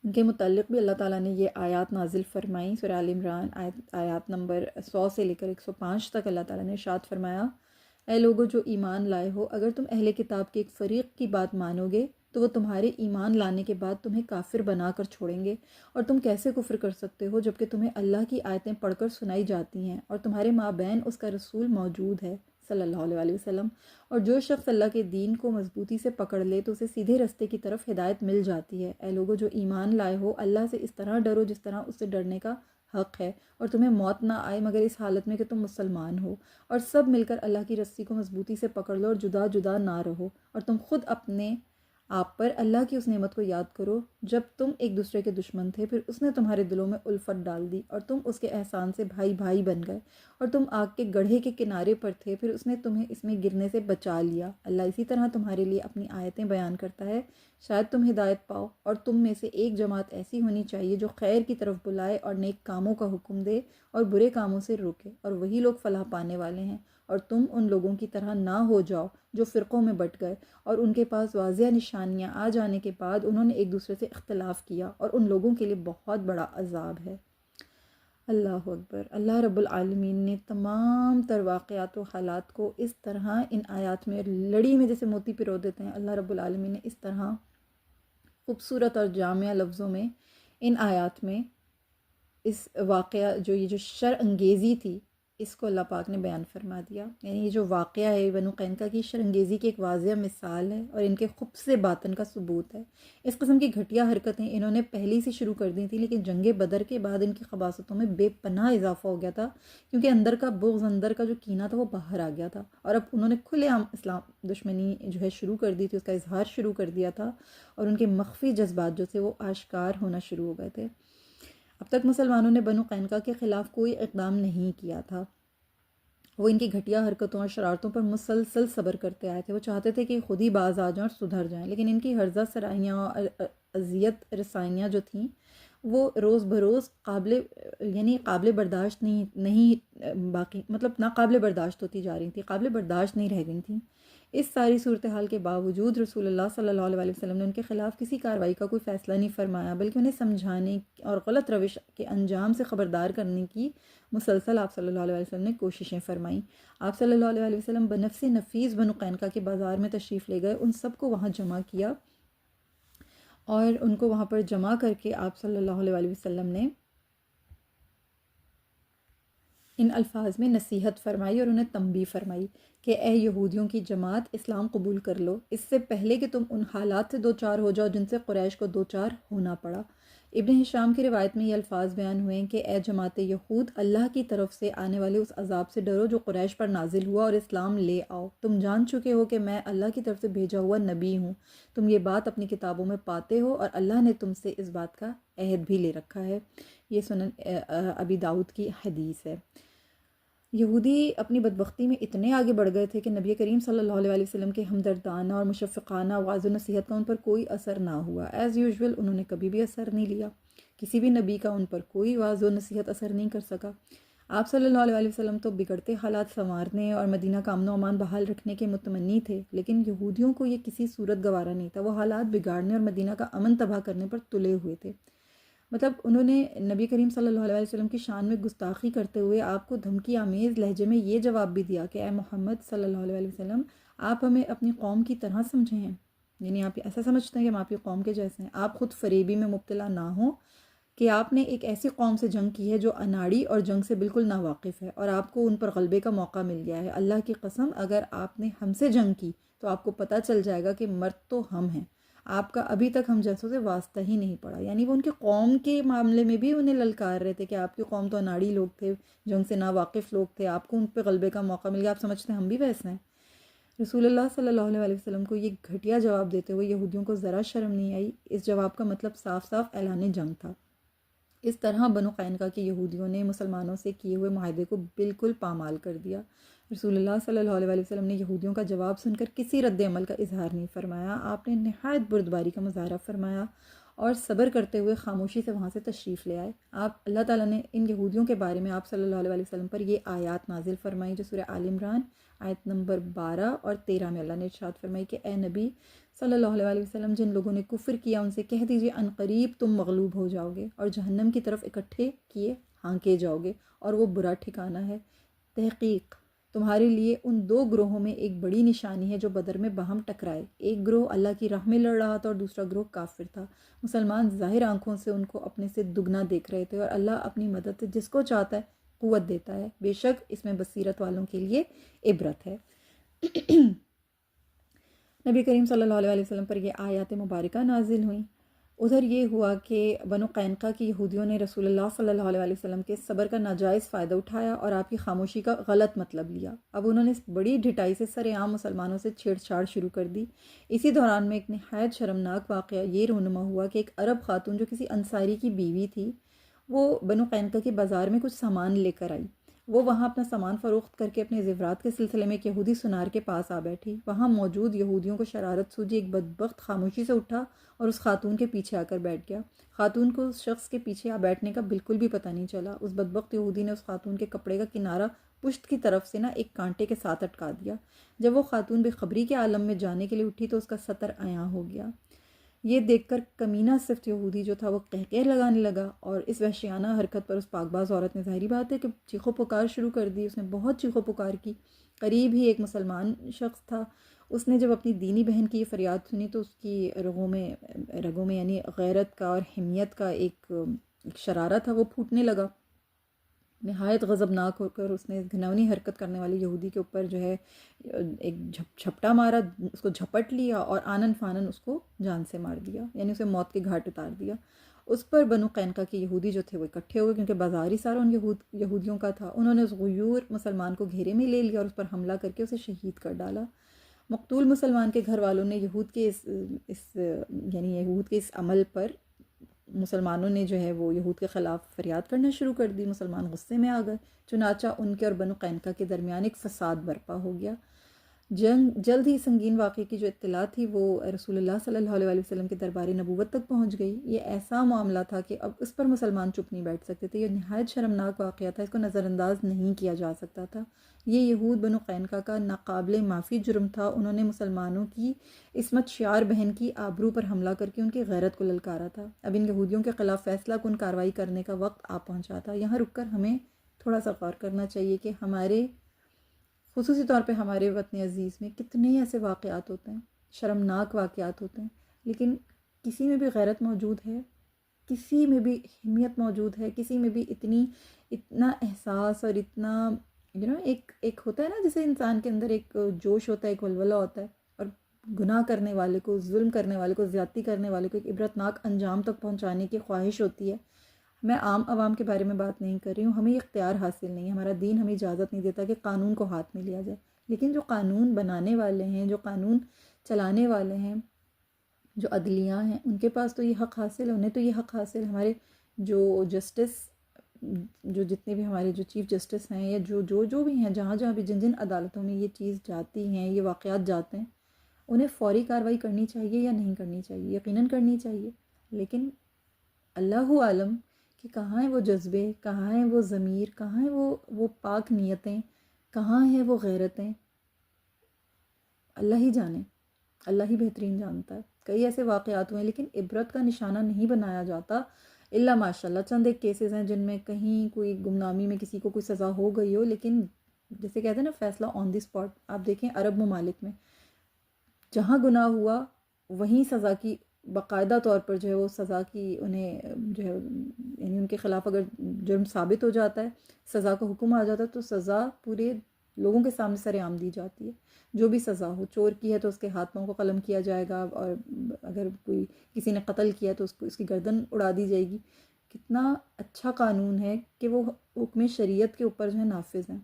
ان کے متعلق بھی اللہ تعالیٰ نے یہ آیات نازل فرمائیں۔ سورہ آل عمران آیات نمبر 100 سے لے کر 105 تک اللہ تعالیٰ نے ارشاد فرمایا، اے لوگو جو ایمان لائے ہو، اگر تم اہل کتاب کے ایک فریق کی بات مانو گے تو وہ تمہارے ایمان لانے کے بعد تمہیں کافر بنا کر چھوڑیں گے، اور تم کیسے کفر کر سکتے ہو جبکہ تمہیں اللہ کی آیتیں پڑھ کر سنائی جاتی ہیں اور تمہارے مابین اس کا رسول موجود ہے صلی اللہ علیہ وسلم، اور جو شخص اللہ کے دین کو مضبوطی سے پکڑ لے تو اسے سیدھے رستے کی طرف ہدایت مل جاتی ہے۔ اے لوگو جو ایمان لائے ہو، اللہ سے اس طرح ڈرو جس طرح اس سے ڈرنے کا حق ہے، اور تمہیں موت نہ آئے مگر اس حالت میں کہ تم مسلمان ہو، اور سب مل کر اللہ کی رسی کو مضبوطی سے پکڑ لو اور جدا جدا نہ رہو، اور تم خود اپنے آپ پر اللہ کی اس نعمت کو یاد کرو جب تم ایک دوسرے کے دشمن تھے، پھر اس نے تمہارے دلوں میں الفت ڈال دی اور تم اس کے احسان سے بھائی بھائی بن گئے، اور تم آگ کے گڑھے کے کنارے پر تھے، پھر اس نے تمہیں اس میں گرنے سے بچا لیا۔ اللہ اسی طرح تمہارے لیے اپنی آیتیں بیان کرتا ہے، شاید تم ہدایت پاؤ، اور تم میں سے ایک جماعت ایسی ہونی چاہیے جو خیر کی طرف بلائے اور نیک کاموں کا حکم دے اور برے کاموں سے روکے، اور وہی لوگ فلاح پانے والے ہیں۔ اور تم ان لوگوں کی طرح نہ ہو جاؤ جو فرقوں میں بٹ گئے اور ان کے پاس واضح نشانیاں آ جانے کے بعد انہوں نے ایک دوسرے سے اختلاف کیا، اور ان لوگوں کے لیے بہت بڑا عذاب ہے۔ اللہ اکبر۔ اللہ رب العالمین نے تمام تر واقعات و حالات کو اس طرح ان آیات میں لڑی میں جیسے موتی پرو دیتے ہیں، اللہ رب العالمین نے اس طرح خوبصورت اور جامع لفظوں میں ان آیات میں اس واقعہ جو یہ جو شر انگیزی تھی اس کو اللہ پاک نے بیان فرما دیا. یعنی یہ جو واقعہ ہے بنو قینقاع کی شرنگیزی کی ایک واضح مثال ہے اور ان کے خبث سے باطن کا ثبوت ہے. اس قسم کی گھٹیا حرکتیں انہوں نے پہلی سے شروع کر دی تھیں، لیکن جنگ بدر کے بعد ان کی خباثتوں میں بے پناہ اضافہ ہو گیا تھا، کیونکہ اندر کا بغض، اندر کا جو کینہ تھا وہ باہر آ گیا تھا، اور اب انہوں نے کھلے عام اسلام دشمنی جو ہے شروع کر دی تھی، اس کا اظہار شروع کر دیا تھا، اور ان کے مخفی جذبات جو تھے وہ آشکار ہونا شروع ہو گئے تھے. اب تک مسلمانوں نے بنو قینقاع کے خلاف کوئی اقدام نہیں کیا تھا. وہ ان کی گھٹیا حرکتوں اور شرارتوں پر مسلسل صبر کرتے آئے تھے. وہ چاہتے تھے کہ خود ہی باز آ جائیں اور سدھر جائیں، لیکن ان کی ہرزہ سرائیاں اور اذیت رسائیاں جو تھیں وہ روز بروز قابل برداشت نہیں باقی مطلب ناقابل برداشت ہوتی جا رہی تھیں، قابل برداشت نہیں رہ گئی تھیں. اس ساری صورتحال کے باوجود رسول اللہ صلی اللہ علیہ وسلم نے ان کے خلاف کسی کارروائی کا کوئی فیصلہ نہیں فرمایا، بلکہ انہیں سمجھانے اور غلط روش کے انجام سے خبردار کرنے کی مسلسل آپ صلی اللہ علیہ وسلم نے کوششیں فرمائیں. آپ صلی اللہ علیہ وسلم بنفس نفیس بنو قینقاع کے بازار میں تشریف لے گئے، ان سب کو وہاں جمع کیا اور ان کو وہاں پر جمع کر کے آپ صلی اللہ علیہ وسلم نے ان الفاظ میں نصیحت فرمائی اور انہیں تنبیہ فرمائی کہ اے یہودیوں کی جماعت، اسلام قبول کر لو اس سے پہلے کہ تم ان حالات سے دوچار ہو جاؤ جن سے قریش کو دوچار ہونا پڑا. ابن ہشام کی روایت میں یہ الفاظ بیان ہوئے ہیں کہ اے جماعت یہود، اللہ کی طرف سے آنے والے اس عذاب سے ڈرو جو قریش پر نازل ہوا اور اسلام لے آؤ. تم جان چکے ہو کہ میں اللہ کی طرف سے بھیجا ہوا نبی ہوں. تم یہ بات اپنی کتابوں میں پاتے ہو اور اللہ نے تم سے اس بات کا عہد بھی لے رکھا ہے. یہ سنن ابی داؤد کی حدیث ہے. یہودی اپنی بدبختی میں اتنے آگے بڑھ گئے تھے کہ نبی کریم صلی اللہ علیہ وسلم کے ہمدردانہ اور مشفقانہ وعظ و نصیحت کا ان پر کوئی اثر نہ ہوا. ایز یوزول انہوں نے کبھی بھی اثر نہیں لیا. کسی بھی نبی کا ان پر کوئی وعظ و نصیحت اثر نہیں کر سکا. آپ صلی اللہ علیہ وسلم تو بگڑتے حالات سنوارنے اور مدینہ کا امن و امان بحال رکھنے کے متمنی تھے، لیکن یہودیوں کو یہ کسی صورت گوارا نہیں تھا. وہ حالات بگاڑنے اور مدینہ کا امن تباہ کرنے پر تلے ہوئے تھے. مطلب انہوں نے نبی کریم صلی اللہ علیہ وسلم کی شان میں گستاخی کرتے ہوئے آپ کو دھمکی آمیز لہجے میں یہ جواب بھی دیا کہ اے محمد صلی اللہ علیہ وسلم، آپ ہمیں اپنی قوم کی طرح سمجھیں ہیں. یعنی آپ ایسا سمجھتے ہیں کہ ہم آپ کی قوم کے جیسے ہیں. آپ خود فریبی میں مبتلا نہ ہوں کہ آپ نے ایک ایسی قوم سے جنگ کی ہے جو اناڑی اور جنگ سے بالکل ناواقف ہے، اور آپ کو ان پر غلبے کا موقع مل گیا ہے. اللہ کی قسم، اگر آپ نے ہم سے جنگ کی تو آپ کو پتہ چل جائے گا کہ مرد تو ہم ہیں. آپ کا ابھی تک ہم جیسوں سے واسطہ ہی نہیں پڑا. یعنی وہ ان کے قوم کے معاملے میں بھی انہیں للکار رہے تھے کہ آپ کی قوم تو اناڑی لوگ تھے، جنگ سے ناواقف لوگ تھے، آپ کو ان پہ غلبے کا موقع مل گیا، آپ سمجھتے ہیں ہم بھی ویسے ہیں. رسول اللہ صلی اللہ علیہ وسلم کو یہ گھٹیا جواب دیتے ہوئے یہودیوں کو ذرا شرم نہیں آئی. اس جواب کا مطلب صاف صاف اعلان جنگ تھا. اس طرح بنو قینقاع کے یہودیوں نے مسلمانوں سے کیے ہوئے معاہدے کو بالکل پامال کر دیا. رسول اللہ صلی اللہ علیہ وسلم نے یہودیوں کا جواب سن کر کسی رد عمل کا اظہار نہیں فرمایا. آپ نے نہایت بردباری کا مظاہرہ فرمایا اور صبر کرتے ہوئے خاموشی سے وہاں سے تشریف لے آئے. اللہ تعالیٰ نے ان یہودیوں کے بارے میں آپ صلی اللہ علیہ وسلم پر یہ آیات نازل فرمائی جو سورہ آل عمران آیت نمبر 12 اور 13 میں اللہ نے ارشاد فرمائی کہ اے نبی صلی اللہ علیہ وسلم، جن لوگوں نے کفر کیا ان سے کہہ دیجئے ان قریب تم مغلوب ہو جاؤ گے اور جہنم کی طرف اکٹھے کیے ہانکے جاؤ گے، اور وہ برا ٹھکانہ ہے. تحقیق تمہارے لیے ان دو گروہوں میں ایک بڑی نشانی ہے جو بدر میں باہم ٹکرائے. ایک گروہ اللہ کی راہ میں لڑ رہا تھا اور دوسرا گروہ کافر تھا. مسلمان ظاہر آنکھوں سے ان کو اپنے سے دگنا دیکھ رہے تھے، اور اللہ اپنی مدد سے جس کو چاہتا ہے قوت دیتا ہے. بے شک اس میں بصیرت والوں کے لیے عبرت ہے. نبی کریم صلی اللہ علیہ وسلم پر یہ آیات مبارکہ نازل ہوئیں. ادھر یہ ہوا کہ بنو قینقاع کی یہودیوں نے رسول اللہ صلی اللہ علیہ وسلم کے صبر کا ناجائز فائدہ اٹھایا اور آپ کی خاموشی کا غلط مطلب لیا. اب انہوں نے بڑی ڈھٹائی سے سر عام مسلمانوں سے چھیڑ چھاڑ شروع کر دی. اسی دوران میں ایک نہایت شرمناک واقعہ یہ رونما ہوا کہ ایک عرب خاتون جو کسی انصاری کی بیوی تھی، وہ بنو قینقاع کے بازار میں کچھ سامان لے کر آئی. وہ وہاں اپنا سامان فروخت کر کے اپنے زیورات کے سلسلے میں ایک یہودی سنار کے پاس آ بیٹھی. وہاں موجود یہودیوں کو شرارت سوجی. ایک بدبخت خاموشی سے اٹھا اور اس خاتون کے پیچھے آ کر بیٹھ گیا. خاتون کو اس شخص کے پیچھے آ بیٹھنے کا بالکل بھی پتہ نہیں چلا. اس بدبخت یہودی نے اس خاتون کے کپڑے کا کنارہ پشت کی طرف سے ایک کانٹے کے ساتھ اٹکا دیا. جب وہ خاتون بے خبری کے عالم میں جانے کے لیے اٹھی تو اس کا سطر عیاں ہو گیا. یہ دیکھ کر کمینہ صفت یہودی جو تھا وہ قہقہ لگانے لگا، اور اس وحشیانہ حرکت پر اس پاک باز عورت نے ظاہری بات ہے کہ چیخو پکار شروع کر دی. اس نے بہت چیخو پکار کی. قریب ہی ایک مسلمان شخص تھا. اس نے جب اپنی دینی بہن کی یہ فریاد سنی تو اس کی رگوں میں یعنی غیرت کا اور حمیت کا ایک شرارہ تھا، وہ پھوٹنے لگا. نہایت غضبناک ہو کر اس نے گھنونی حرکت کرنے والے یہودی کے اوپر جو ہے ایک جھپٹا مارا، اس کو جھپٹ لیا اور آنن فانن اس کو جان سے مار دیا، یعنی اسے موت کے گھاٹ اتار دیا۔ اس پر بنو قینقاع کے یہودی جو تھے وہ اکٹھے ہو گئے، کیونکہ بازار ہی سارا ان یہودیوں کا تھا۔ انہوں نے اس غیور مسلمان کو گھیرے میں لے لیا اور اس پر حملہ کر کے اسے شہید کر ڈالا۔ مقتول مسلمان کے گھر والوں نے یہود کے اس عمل پر مسلمانوں نے جو ہے وہ یہود کے خلاف فریاد کرنا شروع کر دی۔ مسلمان غصے میں آ گئے، چنانچہ ان کے اور بنو قینقاع کے درمیان ایک فساد برپا ہو گیا۔ جلد ہی سنگین واقعے کی جو اطلاع تھی وہ رسول اللہ صلی اللہ علیہ وسلم کے دربار نبوت تک پہنچ گئی۔ یہ ایسا معاملہ تھا کہ اب اس پر مسلمان چپ نہیں بیٹھ سکتے تھے، یہ نہایت شرمناک واقعہ تھا، اس کو نظر انداز نہیں کیا جا سکتا تھا۔ یہ یہود بنو قینقاع کا ناقابل معافی جرم تھا، انہوں نے مسلمانوں کی عصمت شعار بہن کی آبرو پر حملہ کر کے ان کی غیرت کو للکارا تھا۔ اب ان یہودیوں کے خلاف فیصلہ کن کارروائی کرنے کا وقت آ پہنچا تھا۔ یہاں رک کر ہمیں تھوڑا سا غور کرنا چاہیے کہ خصوصی طور پہ ہمارے وطن عزیز میں کتنے ایسے واقعات ہوتے ہیں، شرمناک واقعات ہوتے ہیں، لیکن کسی میں بھی غیرت موجود ہے، کسی میں بھی حمیت موجود ہے، کسی میں بھی اتنا احساس اور اتنا ایک ہوتا ہے نا، جیسے انسان کے اندر ایک جوش ہوتا ہے، ایک ولولہ ہوتا ہے، اور گناہ کرنے والے کو، ظلم کرنے والے کو، زیادتی کرنے والے کو ایک عبرتناک انجام تک پہنچانے کی خواہش ہوتی ہے۔ میں عام عوام کے بارے میں بات نہیں کر رہی ہوں، ہمیں اختیار حاصل نہیں ہے، ہمارا دین ہمیں اجازت نہیں دیتا کہ قانون کو ہاتھ میں لیا جائے، لیکن جو قانون بنانے والے ہیں، جو قانون چلانے والے ہیں، جو عدلیہ ہیں، ان کے پاس تو یہ حق حاصل ہے، انہیں تو یہ حق حاصل ہے۔ ہمارے جتنے بھی ہمارے جو چیف جسٹس ہیں، یا جو بھی ہیں، جہاں بھی جن عدالتوں میں یہ چیز جاتی ہیں، یہ واقعات جاتے ہیں، انہیں فوری کارروائی کرنی چاہیے یا نہیں کرنی چاہیے؟ یقیناً کرنی چاہیے، لیکن اللہ عالم کہ کہاں ہیں وہ جذبے، کہاں ہیں وہ ضمیر، کہاں ہیں وہ پاک نیتیں، کہاں ہیں وہ غیرتیں؟ اللہ ہی جانے، اللہ ہی بہترین جانتا ہے۔ کئی ایسے واقعات ہوئے ہیں، لیکن عبرت کا نشانہ نہیں بنایا جاتا، الا ماشاءاللہ چند ایک کیسز ہیں جن میں کہیں کوئی گمنامی میں کسی کو کوئی سزا ہو گئی ہو، لیکن جیسے کہتے ہیں نا فیصلہ آن دی اسپاٹ۔ آپ دیکھیں عرب ممالک میں جہاں گناہ ہوا وہیں سزا کی باقاعدہ طور پر جو ہے وہ سزا کی انہیں جو ہے، یعنی ان کے خلاف اگر جرم ثابت ہو جاتا ہے، سزا کا حکم آ جاتا ہے، تو سزا پورے لوگوں کے سامنے سر عام دی جاتی ہے۔ جو بھی سزا ہو، چور کی ہے تو اس کے ہاتھ پاؤں کو قلم کیا جائے گا، اور اگر کسی نے قتل کیا تو اس کی گردن اڑا دی جائے گی۔ کتنا اچھا قانون ہے کہ وہ حکم شریعت کے اوپر جو ہے نافذ ہیں۔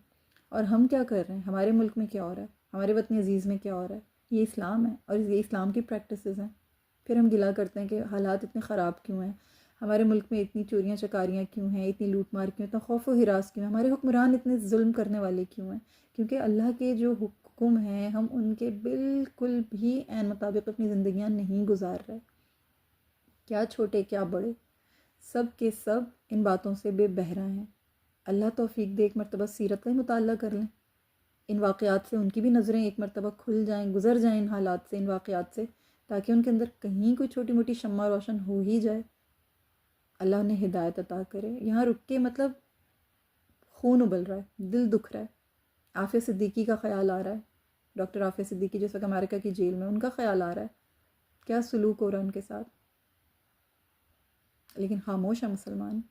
اور ہم کیا کر رہے ہیں؟ ہمارے ملک میں کیا ہو رہا ہے؟ ہمارے وطن عزیز میں کیا ہو رہا ہے؟ یہ اسلام ہے اور یہ اسلام کی پریکٹسز ہیں۔ پھر ہم گلا کرتے ہیں کہ حالات اتنے خراب کیوں ہیں، ہمارے ملک میں اتنی چوریاں چکاریاں کیوں ہیں، اتنی لوٹ مار کیوں، اتنا خوف و ہراس کیوں ہے، ہمارے حکمران اتنے ظلم کرنے والے کیوں ہیں؟ کیونکہ اللہ کے جو حکم ہیں ہم ان کے بالکل بھی عین مطابق اپنی زندگیاں نہیں گزار رہے، کیا چھوٹے کیا بڑے، سب کے سب ان باتوں سے بے بہرا ہیں۔ اللہ توفیق دے، ایک مرتبہ سیرت کا ہی مطالعہ کر لیں، ان واقعات سے ان کی بھی نظریں ایک مرتبہ کھل جائیں، گزر جائیں ان حالات سے، ان واقعات سے، تاکہ ان کے اندر کہیں کوئی چھوٹی موٹی شمع روشن ہو ہی جائے۔ اللہ انہیں ہدایت عطا کرے۔ یہاں رک کے مطلب خون ابل رہا ہے، دل دکھ رہا ہے۔ عافیہ صدیقی کا خیال آ رہا ہے، ڈاکٹر عافیہ صدیقی جو کہ امریکہ کی جیل میں، ان کا خیال آ رہا ہے کیا سلوک ہو رہا ہے ان کے ساتھ، لیکن خاموش ہے مسلمان۔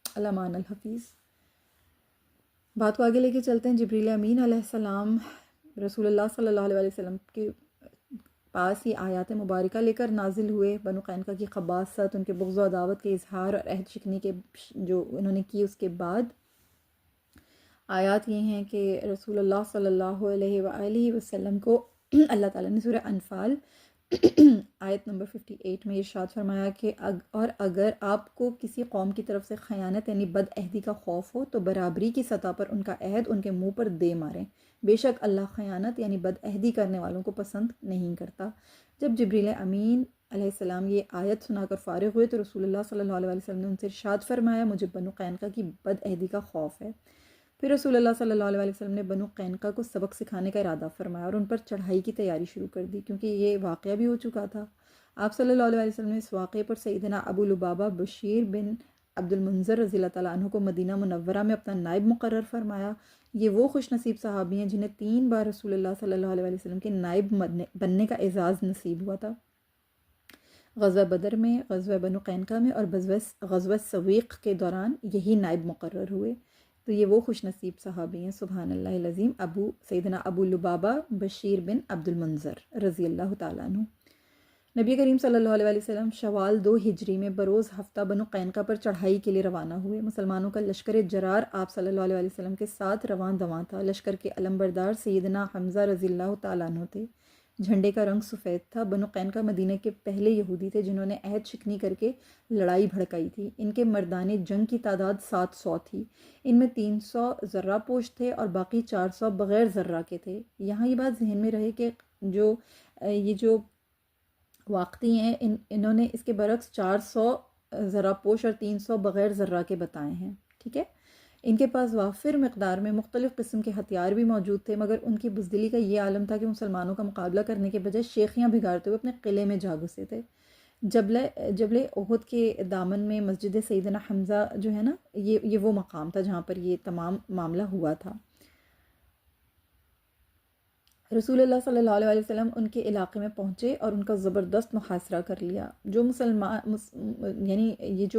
الامان الحفیظ۔ بات کو آگے لے کے چلتے ہیں۔ جبریل امین علیہ السلام رسول اللہ صلی اللہ علیہ وسلم کے پاس ہی آیات مبارکہ لے کر نازل ہوئے۔ بنو قینقاع کی خباثت، ان کے بغض و عداوت کے اظہار اور عہد شکنی کے جو انہوں نے کی، اس کے بعد آیات یہ ہیں کہ رسول اللہ صلی اللہ علیہ وآلہ وسلم کو اللہ تعالیٰ نے سورہ انفال آیت نمبر 58 میں ارشاد فرمایا کہ اور اگر آپ کو کسی قوم کی طرف سے خیانت یعنی بد عہدی کا خوف ہو تو برابری کی سطح پر ان کا عہد ان کے منہ پر دے ماریں، بے شک اللہ خیانت یعنی بد عہدی کرنے والوں کو پسند نہیں کرتا۔ جب جبریل امین علیہ السلام یہ آیت سنا کر فارغ ہوئے تو رسول اللہ صلی اللہ علیہ وسلم نے ان سے ارشاد فرمایا مجھے بنو قینقاع کی بد عہدی کا خوف ہے۔ پھر رسول اللہ صلی اللہ علیہ وسلم نے بنو قینقاع کو سبق سکھانے کا ارادہ فرمایا اور ان پر چڑھائی کی تیاری شروع کر دی، کیونکہ یہ واقعہ بھی ہو چکا تھا۔ آپ صلی اللہ علیہ وسلم نے اس واقعے پر سیدنا ابو لبابہ بشیر بن عبد المنذر رضی اللہ تعالیٰ عنہ کو مدینہ منورہ میں اپنا نائب مقرر فرمایا۔ یہ وہ خوش نصیب صحابی ہیں جنہیں 3 بار رسول اللہ صلی اللہ علیہ وسلم کے نائب بننے کا اعزاز نصیب ہوا تھا۔ غزوہ بدر میں، غزوہ بنو قینقاع میں اور غزوہ سویق کے دوران یہی نائب مقرر ہوئے۔ تو یہ وہ خوش نصیب صحابی ہیں، سبحان اللہ العظیم، سیدنا ابو لبابہ بشیر بن عبد المنذر رضی اللہ تعالیٰ عنہ۔ نبی کریم صلی اللہ علیہ وسلم شوال 2 ہجری میں بروز ہفتہ بنو قینقاع پر چڑھائی کے لیے روانہ ہوئے۔ مسلمانوں کا لشکر جرار آپ صلی اللہ علیہ وسلم کے ساتھ رواں دواں تھا۔ لشکر کے علمبردار سیدنا حمزہ رضی اللہ تعالیٰ عنہ تھے۔ جھنڈے کا رنگ سفید تھا۔ بنو قینقاع مدینہ کے پہلے یہودی تھے جنہوں نے عہد شکنی کر کے لڑائی بھڑکائی تھی۔ ان کے مردان جنگ کی تعداد 700 تھی۔ ان میں 300 ذرہ پوش تھے اور باقی 400 بغیر ذرہ کے تھے۔ یہاں یہ بات ذہن میں رہے کہ یہ جو واقعی ہیں انہوں نے اس کے برعکس 400 ذرہ پوش اور 300 بغیر ذرہ کے بتائے ہیں، ٹھیک ہے۔ ان کے پاس وافر مقدار میں مختلف قسم کے ہتھیار بھی موجود تھے، مگر ان کی بزدلی کا یہ عالم تھا کہ مسلمانوں کا مقابلہ کرنے کے بجائے شیخیاں بگاڑتے ہوئے اپنے قلعے میں جا گھسے تھے۔ جبل احد کے دامن میں مسجد سیدنا حمزہ جو ہے نا، یہ وہ مقام تھا جہاں پر یہ تمام معاملہ ہوا تھا۔ رسول اللہ صلی اللہ علیہ وسلم ان کے علاقے میں پہنچے اور ان کا زبردست محاصرہ کر لیا۔ جو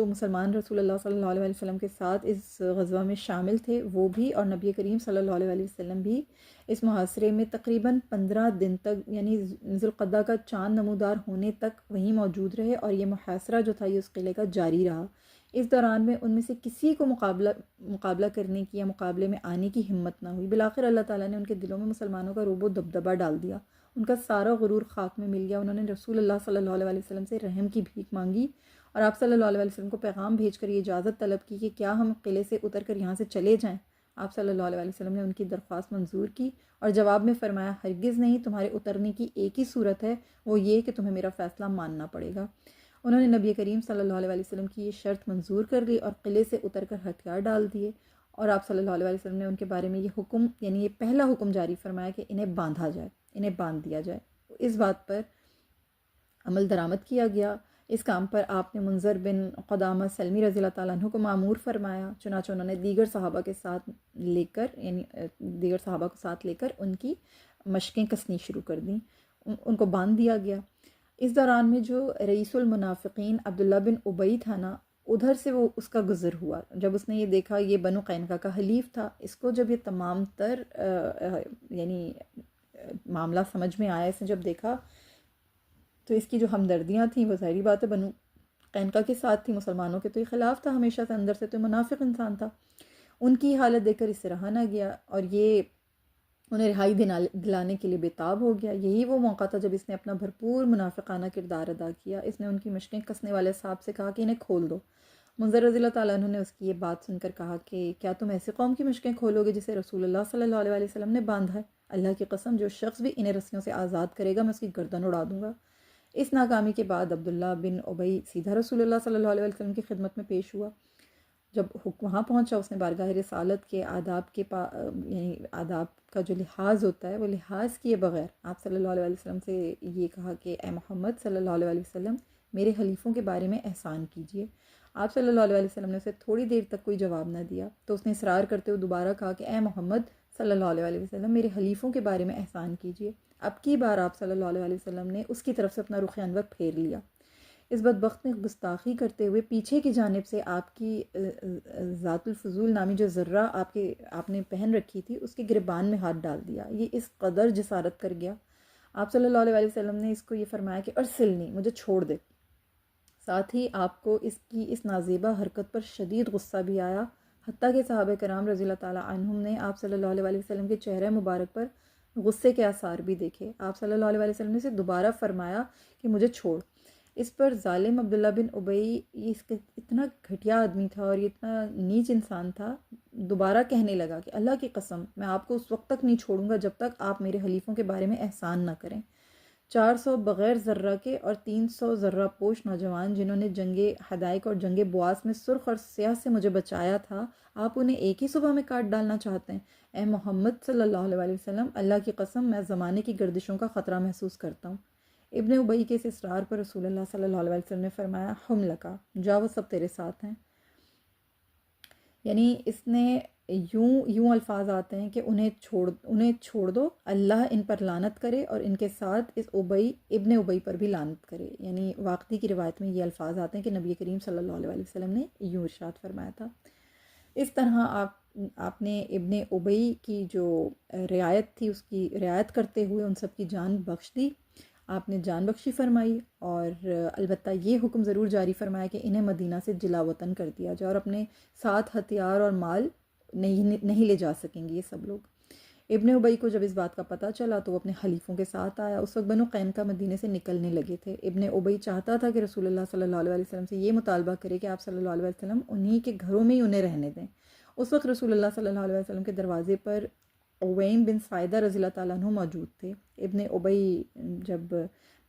مسلمان رسول اللہ صلی اللہ علیہ وسلم کے ساتھ اس غزوہ میں شامل تھے وہ بھی، اور نبی کریم صلی اللہ علیہ وسلم بھی اس محاصرے میں تقریباً 15 دن تک، یعنی ذوالقعدہ کا چاند نمودار ہونے تک وہیں موجود رہے، اور یہ محاصرہ جو تھا یہ اس قلعے کا جاری رہا۔ اس دوران میں ان میں سے کسی کو مقابلہ کرنے کی یا مقابلے میں آنے کی ہمت نہ ہوئی۔ بالآخر اللہ تعالیٰ نے ان کے دلوں میں مسلمانوں کا رعب و دبدبہ ڈال دیا۔ ان کا سارا غرور خاک میں مل گیا۔ انہوں نے رسول اللہ صلی اللہ علیہ وسلم سے رحم کی بھیک مانگی اور آپ صلی اللہ علیہ وسلم کو پیغام بھیج کر یہ اجازت طلب کی کہ کیا ہم قلعے سے اتر کر یہاں سے چلے جائیں۔ آپ صلی اللہ علیہ وسلم نے ان کی درخواست منظور کی اور جواب میں فرمایا، ہرگز نہیں، تمہارے اترنے کی ایک ہی صورت ہے، وہ یہ کہ تمہیں میرا فیصلہ ماننا پڑے گا۔ انہوں نے نبی کریم صلی اللہ علیہ وسلم کی یہ شرط منظور کر لی اور قلعے سے اتر کر ہتھیار ڈال دیے، اور آپ صلی اللہ علیہ وسلم نے ان کے بارے میں یہ حکم، یعنی یہ پہلا حکم جاری فرمایا کہ انہیں باندھا جائے، انہیں باندھ دیا جائے۔ اس بات پر عمل درآمد کیا گیا۔ اس کام پر آپ نے منذر بن قدامہ سلمی رضی اللہ تعالیٰ عنہ کو مامور فرمایا، چنانچہ انہوں نے دیگر صحابہ کو ساتھ لے کر ان کی مشقیں کسنی شروع کر دیں، ان کو باندھ دیا گیا۔ اس دوران میں جو رئیس المنافقین عبداللہ بن ابی تھا نا، ادھر سے وہ اس کا گزر ہوا۔ جب اس نے یہ دیکھا، یہ بنو قینقاع کا حلیف تھا، اس کو جب یہ تمام تر یعنی معاملہ سمجھ میں آیا، اس نے جب دیکھا تو اس کی جو ہمدردیاں تھیں وہ ظاہری بات ہے بنو قینقاع کے ساتھ تھی، مسلمانوں کے تو یہ خلاف تھا ہمیشہ سے، اندر سے تو منافق انسان تھا۔ ان کی حالت دیکھ کر اس سے رہا نہ گیا اور یہ انہیں رہائی دلانے کے لیے بےتاب ہو گیا۔ یہی وہ موقع تھا جب اس نے اپنا بھرپور منافقانہ کردار ادا کیا۔ اس نے ان کی مشقیں کسنے والے صاحب سے کہا کہ انہیں کھول دو۔ منذر رضی اللہ تعالیٰ عنہ نے اس کی یہ بات سن کر کہا کہ کیا تم ایسی قوم کی مشقیں کھولو گے جسے رسول اللہ صلی اللہ علیہ وسلم نے باندھا ہے؟ اللہ کی قسم، جو شخص بھی انہیں رسیوں سے آزاد کرے گا میں اس کی گردن اڑا دوں گا۔ اس ناکامی کے بعد عبداللہ بن ابی سیدھا رسول اللہ صلی اللہ علیہ وسلم کی خدمت میں پیش ہوا۔ جب وہاں پہنچا، اس نے بارگاہ رسالت کے یعنی آداب کا جو لحاظ ہوتا ہے وہ لحاظ کیے بغیر آپ صلی اللہ علیہ وسلم سے یہ کہا کہ اے محمد صلی اللہ علیہ وسلم، میرے حلیفوں کے بارے میں احسان کیجیے۔ آپ صلی اللہ علیہ وسلم نے اسے تھوڑی دیر تک کوئی جواب نہ دیا، تو اس نے اصرار کرتے ہوئے دوبارہ کہا کہ اے محمد صلی اللہ علیہ وسلم، میرے حلیفوں کے بارے میں احسان کیجیے۔ اب کی بار آپ صلی اللہ علیہ وسلم نے اس کی طرف سے اپنا رخ انور پھیر لیا۔ اس بدبخت نے گستاخی کرتے ہوئے پیچھے کی جانب سے آپ کی ذات الفضول نامی جو ذرہ آپ نے پہن رکھی تھی اس کے گریبان میں ہاتھ ڈال دیا۔ یہ اس قدر جسارت کر گیا، آپ صلی اللہ علیہ وسلم نے اس کو یہ فرمایا کہ ارسلنی، مجھے چھوڑ دے۔ ساتھ ہی آپ کو اس کی اس نازیبہ حرکت پر شدید غصہ بھی آیا، حتیٰ کہ صحابہ کرام رضی اللہ تعالیٰ عنہم نے آپ صلی اللہ علیہ وسلم کے چہرے مبارک پر غصے کے آثار بھی دیکھے۔ آپ صلی اللہ علیہ وسلم نے اسے دوبارہ فرمایا کہ مجھے چھوڑ۔ اس پر ظالم عبداللہ بن ابی، یہ اس کا اتنا گھٹیا آدمی تھا اور یہ اتنا نیچ انسان تھا، دوبارہ کہنے لگا کہ اللہ کی قسم میں آپ کو اس وقت تک نہیں چھوڑوں گا جب تک آپ میرے حلیفوں کے بارے میں احسان نہ کریں۔ 400 بغیر ذرہ کے اور 300 ذرہ پوش نوجوان جنہوں نے جنگ حدائق اور جنگ بواس میں سرخ اور سیاہ سے مجھے بچایا تھا، آپ انہیں ایک ہی صبح میں کاٹ ڈالنا چاہتے ہیں؟ اے محمد صلی اللہ علیہ وسلم، اللہ کی قسم میں زمانے کی گردشوں کا خطرہ محسوس کرتا ہوں۔ ابن ابی کے اس اصرار پر رسول اللہ صلی اللہ علیہ وسلم نے فرمایا، ہم لکا، جا، وہ سب تیرے ساتھ ہیں۔ یعنی اس نے یوں الفاظ آتے ہیں کہ انہیں چھوڑ دو، اللہ ان پر لعنت کرے اور ان کے ساتھ اس ابن ابی پر بھی لعنت کرے. یعنی واقعی کی روایت میں یہ الفاظ آتے ہیں کہ نبی کریم صلی اللہ علیہ وسلم نے یوں ارشاد فرمایا تھا. اس طرح آپ نے ابن ابی کی جو رعایت تھی اس کی رعایت کرتے ہوئے ان سب کی جان بخش دی. آپ نے جان بخشی فرمائی، اور البتہ یہ حکم ضرور جاری فرمایا کہ انہیں مدینہ سے جلا وطن کر دیا جائے، اور اپنے ساتھ ہتھیار اور مال نہیں لے جا سکیں گے یہ سب لوگ. ابن ابی کو جب اس بات کا پتہ چلا تو وہ اپنے خلیفوں کے ساتھ آیا. اس وقت بنو قینقاع مدینے سے نکلنے لگے تھے. ابن ابی چاہتا تھا کہ رسول اللہ صلی اللہ علیہ وسلم سے یہ مطالبہ کرے کہ آپ صلی اللہ علیہ وسلم انہی کے گھروں میں ہی انہیں رہنے دیں. اس وقت رسول اللہ صلی اللہ علیہ وسلم کے دروازے پر اویم بن سعیدہ رضی اللہ تعالیٰ عنہ موجود تھے. ابن ابی جب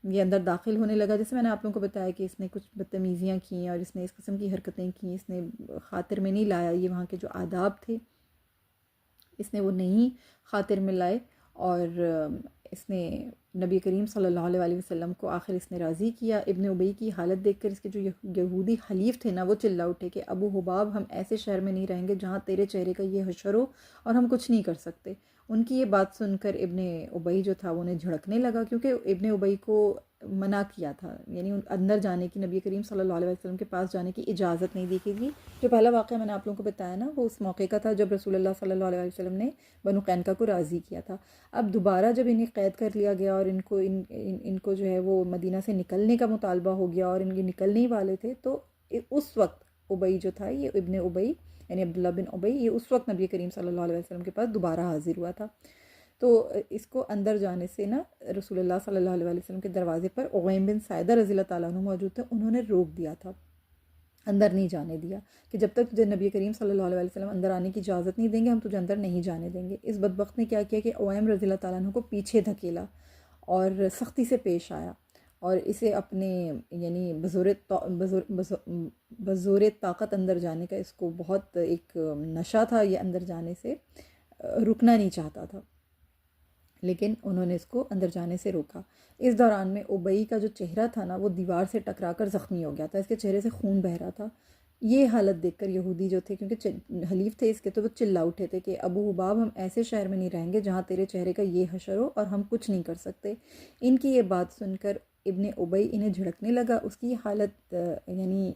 یہ اندر داخل ہونے لگا، جیسے میں نے آپ لوگوں کو بتایا کہ اس نے کچھ بدتمیزیاں کیں اور اس نے اس قسم کی حرکتیں کیں، اس نے خاطر میں نہیں لایا یہ وہاں کے جو آداب تھے، اس نے وہ نہیں خاطر میں لائے، اور اس نے نبی کریم صلی اللہ علیہ وسلم کو آخر اس نے راضی کیا. ابن ابی کی حالت دیکھ کر اس کے جو یہودی حلیف تھے نا، وہ چلا اٹھے کہ ابو حباب، ہم ایسے شہر میں نہیں رہیں گے جہاں تیرے چہرے کا یہ حشر ہو اور ہم کچھ نہیں کر سکتے. ان کی یہ بات سن کر ابن ابی جو تھا وہ انہیں جھڑکنے لگا، کیونکہ ابن ابی کو منع کیا تھا، یعنی اندر جانے کی، نبی کریم صلی اللہ علیہ وسلم کے پاس جانے کی اجازت نہیں دی گئی. جو پہلا واقعہ میں نے آپ لوگوں کو بتایا نا، وہ اس موقع کا تھا جب رسول اللہ صلی اللہ علیہ وسلم نے بنو قینقاع کو راضی کیا تھا. اب دوبارہ جب انہیں قید کر لیا گیا اور ان کو جو ہے وہ مدینہ سے نکلنے کا مطالبہ ہو گیا اور ان کے نکلنے ہی والے تھے، تو اس وقت ابی جو تھا، یہ ابن ابی یعنی عبداللہ بن ابی، یہ اس وقت نبی کریم صلی اللہ علیہ وسلم کے پاس دوبارہ حاضر ہوا تھا. تو اس کو اندر جانے سے نا، رسول اللہ صلی اللہ علیہ وسلم کے دروازے پر اویم بن سعیدہ رضی اللہ تعالیٰ عنہ موجود تھے. انہوں نے روک دیا تھا، اندر نہیں جانے دیا کہ جب تک تجھے نبی کریم صلی اللہ علیہ وسلم اندر آنے کی اجازت نہیں دیں گے، ہم تجھے اندر نہیں جانے دیں گے. اس بدبخت نے کیا کیا کہ اویم رضی اللہ تعالیٰ عنہ کو پیچھے دھکیلا اور سختی سے پیش آیا، اور اسے اپنے یعنی بزور طاقت اندر جانے کا اس کو بہت ایک نشہ تھا. یہ اندر جانے سے رکنا نہیں چاہتا تھا، لیکن انہوں نے اس کو اندر جانے سے روکا. اس دوران میں ابی کا جو چہرہ تھا نا، وہ دیوار سے ٹکرا کر زخمی ہو گیا تھا. اس کے چہرے سے خون بہہ رہا تھا. یہ حالت دیکھ کر یہودی جو تھے، کیونکہ حلیف تھے اس کے، تو وہ چلا اٹھے تھے کہ ابو حباب، ہم ایسے شہر میں نہیں رہیں گے جہاں تیرے چہرے کا یہ حشر ہو اور ہم کچھ نہیں کر سکتے. ان کی یہ بات سن کر ابن ابی انہیں جھڑکنے لگا. اس کی حالت یعنی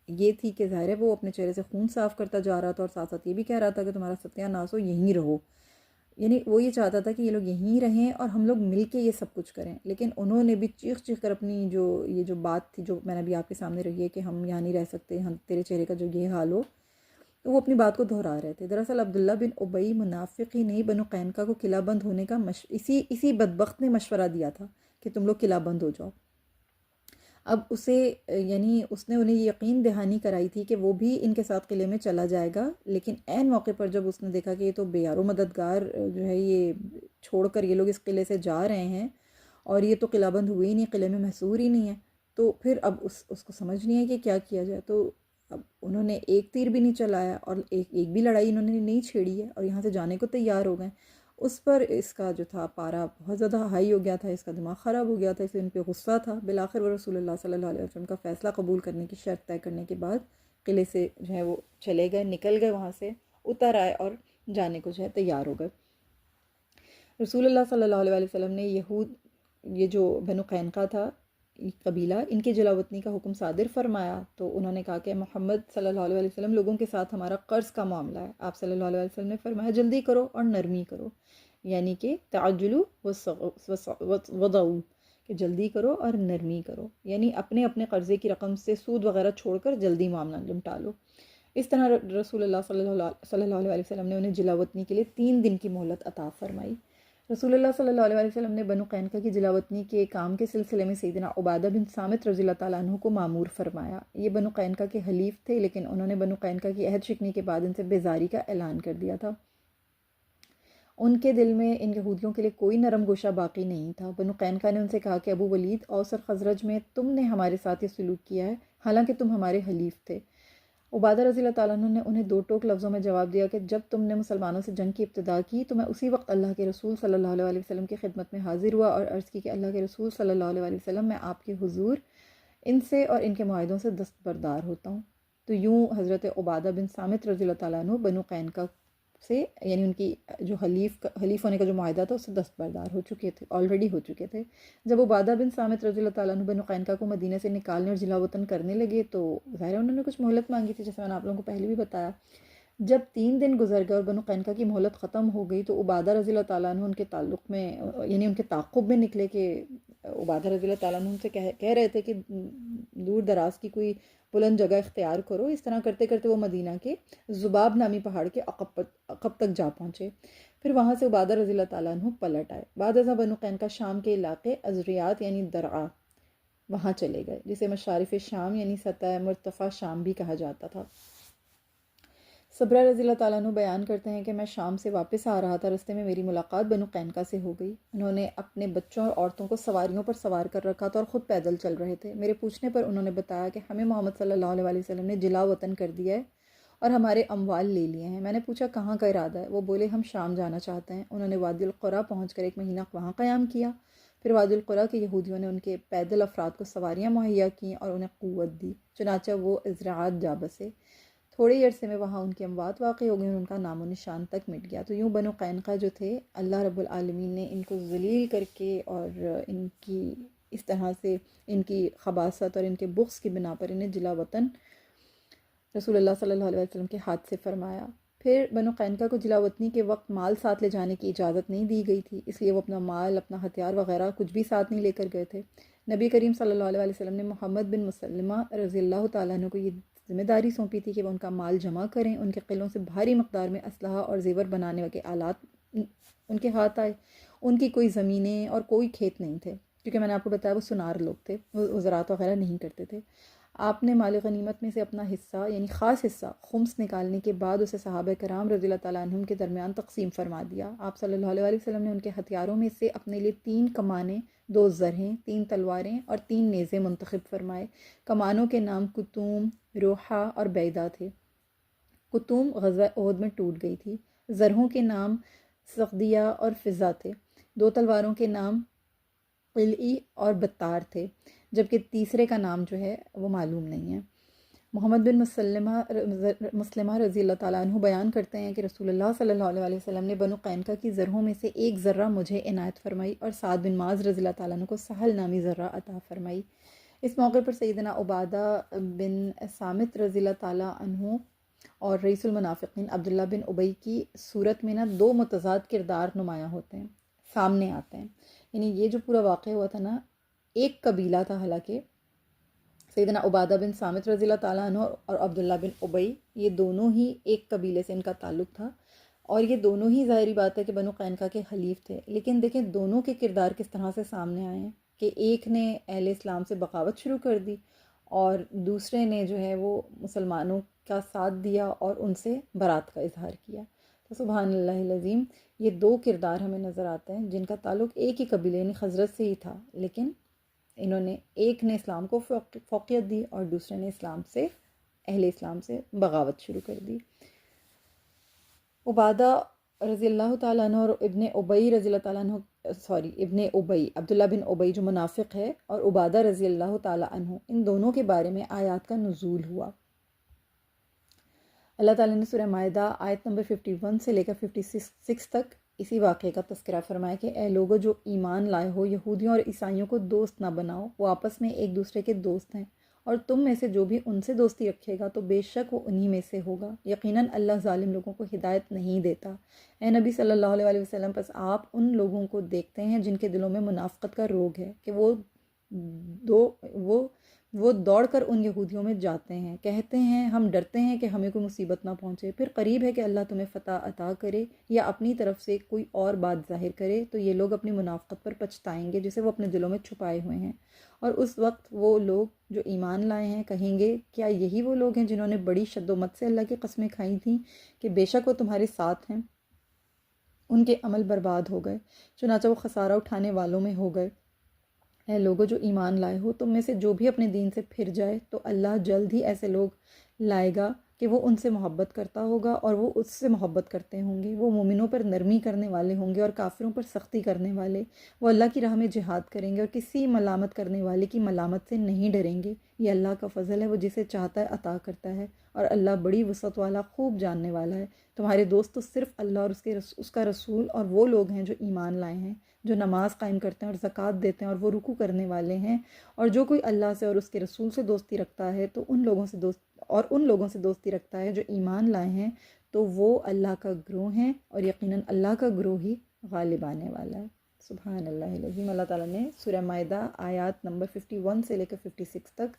یہ تھی کہ ظاہر ہے وہ اپنے چہرے سے خون صاف کرتا جا رہا تھا، اور ساتھ ساتھ یہ بھی کہہ رہا تھا کہ تمہارا ستیہ ناس ہو، یہیں رہو. یعنی وہ یہ چاہتا تھا کہ یہ لوگ یہیں رہیں اور ہم لوگ مل کے یہ سب کچھ کریں. لیکن انہوں نے بھی چیخ چیخ کر اپنی یہ جو بات تھی، جو میں نے ابھی آپ کے سامنے رہی ہے کہ ہم یہاں نہیں رہ سکتے، ہم تیرے چہرے کا جو یہ حال ہو، تو وہ اپنی بات کو دہرا رہے تھے. دراصل عبداللہ بن ابی منافق ہی نہیں، بنو قینقاع کو قلعہ بند ہونے کا اسی بدبخت نے مشورہ دیا تھا کہ تم لوگ قلعہ بند ہو جاؤ. اب یعنی اس نے انہیں یہ یقین دہانی کرائی تھی کہ وہ بھی ان کے ساتھ قلعے میں چلا جائے گا. لیکن عین موقع پر جب اس نے دیکھا کہ یہ تو بے یار و مددگار جو ہے، یہ چھوڑ کر یہ لوگ اس قلعے سے جا رہے ہیں اور یہ تو قلعہ بند ہوئے ہی نہیں، قلعے میں محصور ہی نہیں ہے، تو پھر اب اس کو سمجھ نہیں ہے کہ کیا کیا جائے. تو اب انہوں نے ایک تیر بھی نہیں چلایا اور ایک بھی لڑائی انہوں نے نہیں چھیڑی ہے، اور یہاں سے جانے کو تیار ہو گئے. اس پر اس کا جو تھا پارا بہت زیادہ ہائی ہو گیا تھا، اس کا دماغ خراب ہو گیا تھا، اس لیے ان پہ غصہ تھا. بالآخر وہ رسول اللہ صلی اللہ علیہ وسلم کا فیصلہ قبول کرنے کی شرط طے کرنے کے بعد قلعے سے جو ہے وہ چلے گئے، نکل گئے، وہاں سے اتر آئے اور جانے کو جو ہے تیار ہو گئے. رسول اللہ صلی اللہ علیہ وسلم نے یہ جو بنو قینقاع تھا قبیلہ، ان کی جلا وطنی کا حکم صادر فرمایا. تو انہوں نے کہا کہ محمد صلی اللہ علیہ وسلم، لوگوں کے ساتھ ہمارا قرض کا معاملہ ہے. آپ صلی اللہ علیہ وسلم نے فرمایا جلدی کرو اور نرمی کرو، یعنی کہ تعجلوا وضعوا، کہ جلدی کرو اور نرمی کرو، یعنی اپنے قرضے کی رقم سے سود وغیرہ چھوڑ کر جلدی معاملہ نمٹا لو. اس طرح رسول اللہ صلی اللہ علیہ وسلم نے انہیں جلا وطنی کے لیے 3 دن کی مہلت عطا فرمائی. رسول اللہ صلی اللہ علیہ وسلم نے بنو قینقاع کی جلا وطنی کے کام کے سلسلے میں سیدنا عبادہ بن صامت رضی اللہ تعالیٰ عنہ کو مامور فرمایا. یہ بنو قینقاع کے حلیف تھے، لیکن انہوں نے بنو قینقاع کی عہد شکنی کے بعد ان سے بیزاری کا اعلان کر دیا تھا. ان کے دل میں ان یہودیوں کے لیے کوئی نرم گوشہ باقی نہیں تھا. بنو قینقاع نے ان سے کہا کہ ابو ولید، اوس اور خزرج میں تم نے ہمارے ساتھ یہ سلوک کیا ہے، حالانکہ تم ہمارے حلیف تھے. عبادہ رضی اللہ تعالیٰ عنہ نے انہیں 2 ٹوک لفظوں میں جواب دیا کہ جب تم نے مسلمانوں سے جنگ کی ابتدا کی تو میں اسی وقت اللہ کے رسول صلی اللہ علیہ وسلم کی خدمت میں حاضر ہوا اور عرض کی کہ اللہ کے رسول صلی اللہ علیہ وسلم، میں آپ کے حضور ان سے اور ان کے معاہدوں سے دستبردار ہوتا ہوں. تو یوں حضرت عبادہ بن صامت رضی اللہ تعالیٰ عنہ بنو قینقاع سے یعنی ان کی جو حلیف ہونے کا جو معاہدہ تھا اس سے دستبردار ہو چکے تھے، آلریڈی ہو چکے تھے۔ جب عبادہ بن صامت رضی اللہ تعالیٰ عنہ بنو قینقاع کو مدینہ سے نکالنے اور جلا وطن کرنے لگے تو ظاہر ہے انہوں نے کچھ مہلت مانگی تھی، جیسے میں نے آپ لوگوں کو پہلے بھی بتایا۔ جب 3 دن گزر گئے اور بنو قینقاع کی مہلت ختم ہو گئی تو عبادہ رضی اللہ تعالیٰ عنہ ان کے تعلق میں یعنی ان کے تعاقب میں نکلے کہ عبادہ رضی اللہ تعالیٰ عنہ ان سے کہہ رہے تھے کہ دور دراز کی کوئی بلند جگہ اختیار کرو۔ اس طرح کرتے کرتے وہ مدینہ کے ذباب نامی پہاڑ کے عقب تک جا پہنچے، پھر وہاں سے عبادہ رضی اللہ تعالیٰ عنہ پلٹ آئے۔ بعد ازاں بنو قینقاع شام کے علاقے ازریات یعنی درعا وہاں چلے گئے، جسے مشارف شام یعنی سطح مرتفع شام بھی کہا جاتا تھا۔ صبرہ رضی اللہ تعالیٰ عنہ بیان کرتے ہیں کہ میں شام سے واپس آ رہا تھا، رستے میں میری ملاقات بنو قینقاع سے ہو گئی۔ انہوں نے اپنے بچوں اور عورتوں کو سواریوں پر سوار کر رکھا تھا اور خود پیدل چل رہے تھے۔ میرے پوچھنے پر انہوں نے بتایا کہ ہمیں محمد صلی اللہ علیہ وسلم نے جلا وطن کر دیا ہے اور ہمارے اموال لے لیے ہیں۔ میں نے پوچھا کہاں کا ارادہ ہے؟ وہ بولے ہم شام جانا چاہتے ہیں۔ انہوں نے وادی القریٰ پہنچ کر 1 مہینہ وہاں قیام کیا، پھر وادی القریٰ کے یہودیوں نے ان کے پیدل افراد کو سواریاں مہیا کیں اور انہیں قوت دی، چنانچہ وہ ازراعات جا بسے۔ تھوڑے ہی عرصے میں وہاں ان کی اموات واقع ہو گئی اور ان کا نام و نشان تک مٹ گیا۔ تو یوں بنو قینقاع جو تھے اللہ رب العالمین نے ان کو ذلیل کر کے اور ان کی اس طرح سے ان کی خباثت اور ان کے بغض کی بنا پر انہیں جلا وطن رسول اللہ صلی اللہ علیہ وسلم کے ہاتھ سے فرمایا۔ پھر بنو قینقاع کو جلا وطنی کے وقت مال ساتھ لے جانے کی اجازت نہیں دی گئی تھی، اس لیے وہ اپنا مال، اپنا ہتھیار وغیرہ کچھ بھی ساتھ نہیں لے کر گئے تھے۔ نبی کریم صلی اللہ علیہ وسلم نے محمد بن مسلمہ رضی اللہ تعالیٰ عنہ کو یہ ذمہ داری سونپی تھی کہ وہ ان کا مال جمع کریں۔ ان کے قلعوں سے بھاری مقدار میں اسلحہ اور زیور بنانے کے آلات ان کے ہاتھ آئے۔ ان کی کوئی زمینیں اور کوئی کھیت نہیں تھے، کیونکہ میں نے آپ کو بتایا وہ سنار لوگ تھے، وہ زراعت وغیرہ نہیں کرتے تھے۔ آپ نے مال غنیمت میں سے اپنا حصہ یعنی خاص حصہ خمس نکالنے کے بعد اسے صحابہ کرام رضی اللہ تعالیٰ عنہم کے درمیان تقسیم فرما دیا۔ آپ صلی اللہ علیہ وسلم نے ان کے ہتھیاروں میں سے اپنے لیے 3 کمانیں، 2 زرہیں، 3 تلواریں اور 3 نیزے منتخب فرمائے۔ کمانوں کے نام کتوم، روحہ اور بیدہ تھے۔ کتوم غزوہ احد میں ٹوٹ گئی تھی۔ زرہوں کے نام سغدیہ اور فضہ تھے۔ 2 تلواروں کے نام قلعی اور بتار تھے، جبکہ تیسرے کا نام جو ہے وہ معلوم نہیں ہے۔ محمد بن مسلمہ رضی اللہ تعالیٰ عنہ بیان کرتے ہیں کہ رسول اللہ صلی اللہ علیہ وسلم نے بنو قینقاع کی زرہوں میں سے 1 ذرہ مجھے عنایت فرمائی اور سعد بن معاذ رضی اللہ تعالیٰ عنہ کو سہل نامی ذرہ عطا فرمائی۔ اس موقع پر سیدنا عبادہ بن صامت رضی اللہ تعالیٰ عنہ اور رئیس المنافقین عبداللہ بن ابی کی صورت میں 2 متضاد کردار نمایاں ہوتے ہیں، سامنے آتے ہیں۔ یعنی یہ جو پورا واقعہ ہوا تھا ایک قبیلہ تھا، حالانکہ سیدنا عبادہ بن صامت رضی اللہ تعالیٰ عنہ اور عبداللہ بن ابی یہ دونوں ہی ایک قبیلے سے ان کا تعلق تھا، اور یہ دونوں ہی ظاہری بات ہے کہ بنو قینقاع کے حلیف تھے۔ لیکن دیکھیں دونوں کے کردار کس طرح سے سامنے آئے ہیں کہ ایک نے اہل اسلام سے بغاوت شروع کر دی اور دوسرے نے جو ہے وہ مسلمانوں کا ساتھ دیا اور ان سے برات کا اظہار کیا۔ تو سبحان اللہ العظیم، یہ 2 کردار ہمیں نظر آتے ہیں جن کا تعلق ایک ہی قبیلے یعنی خزرج سے ہی تھا، لیکن انہوں نے ایک نے اسلام کو فوقیت دی اور دوسرے نے اہل اسلام سے بغاوت شروع کر دی۔ عبادہ رضی اللہ تعالیٰ عنہ اور ابن ابی عبداللہ بن ابی جو منافق ہے اور عبادہ رضی اللہ تعالیٰ عنہ، ان دونوں کے بارے میں آیات کا نزول ہوا۔ اللہ تعالیٰ نے سورہ مائدہ آیت نمبر 51 سے لے کر 56 تک اسی واقعے کا تذکرہ فرمایا کہ اے لوگو جو ایمان لائے ہو، یہودیوں اور عیسائیوں کو دوست نہ بناؤ، وہ آپس میں ایک دوسرے کے دوست ہیں، اور تم میں سے جو بھی ان سے دوستی رکھے گا تو بے شک وہ انہی میں سے ہوگا۔ یقیناً اللہ ظالم لوگوں کو ہدایت نہیں دیتا۔ اے نبی صلی اللہ علیہ وسلم، پس آپ ان لوگوں کو دیکھتے ہیں جن کے دلوں میں منافقت کا روگ ہے کہ وہ دوڑ کر ان یہودیوں میں جاتے ہیں، کہتے ہیں ہم ڈرتے ہیں کہ ہمیں کوئی مصیبت نہ پہنچے، پھر قریب ہے کہ اللہ تمہیں فتح عطا کرے یا اپنی طرف سے کوئی اور بات ظاہر کرے، تو یہ لوگ اپنی منافقت پر پچھتائیں گے جسے وہ اپنے دلوں میں چھپائے ہوئے ہیں، اور اس وقت وہ لوگ جو ایمان لائے ہیں کہیں گے کیا یہی وہ لوگ ہیں جنہوں نے بڑی شد و مت سے اللہ کی قسمیں کھائی تھیں کہ بے شک وہ تمہارے ساتھ ہیں؟ ان کے عمل برباد ہو گئے، چنانچہ وہ خسارہ اٹھانے والوں میں ہو گئے۔ اے لوگوں جو ایمان لائے ہو، تم میں سے جو بھی اپنے دین سے پھر جائے تو اللہ جلد ہی ایسے لوگ لائے گا کہ وہ ان سے محبت کرتا ہوگا اور وہ اس سے محبت کرتے ہوں گے۔ وہ مومنوں پر نرمی کرنے والے ہوں گے اور کافروں پر سختی کرنے والے۔ وہ اللہ کی راہ میں جہاد کریں گے اور کسی ملامت کرنے والے کی ملامت سے نہیں ڈریں گے۔ یہ اللہ کا فضل ہے، وہ جسے چاہتا ہے عطا کرتا ہے، اور اللہ بڑی وسعت والا، خوب جاننے والا ہے۔ تمہارے دوست تو صرف اللہ اور اس کا رسول اور وہ لوگ ہیں جو ایمان لائے ہیں، جو نماز قائم کرتے ہیں اور زکوٰۃ دیتے ہیں اور وہ رکوع کرنے والے ہیں، اور جو کوئی اللہ سے اور اس کے رسول سے دوستی رکھتا ہے تو ان لوگوں سے دوستی رکھتا ہے جو ایمان لائے ہیں، تو وہ اللہ کا گروہ ہیں، اور یقیناً اللہ کا گروہ ہی غالب آنے والا ہے۔ سبحان اللہ العظیم۔ اللہ تعالیٰ نے سورہ مائدہ آیات نمبر 51 سے لے کر 56 تک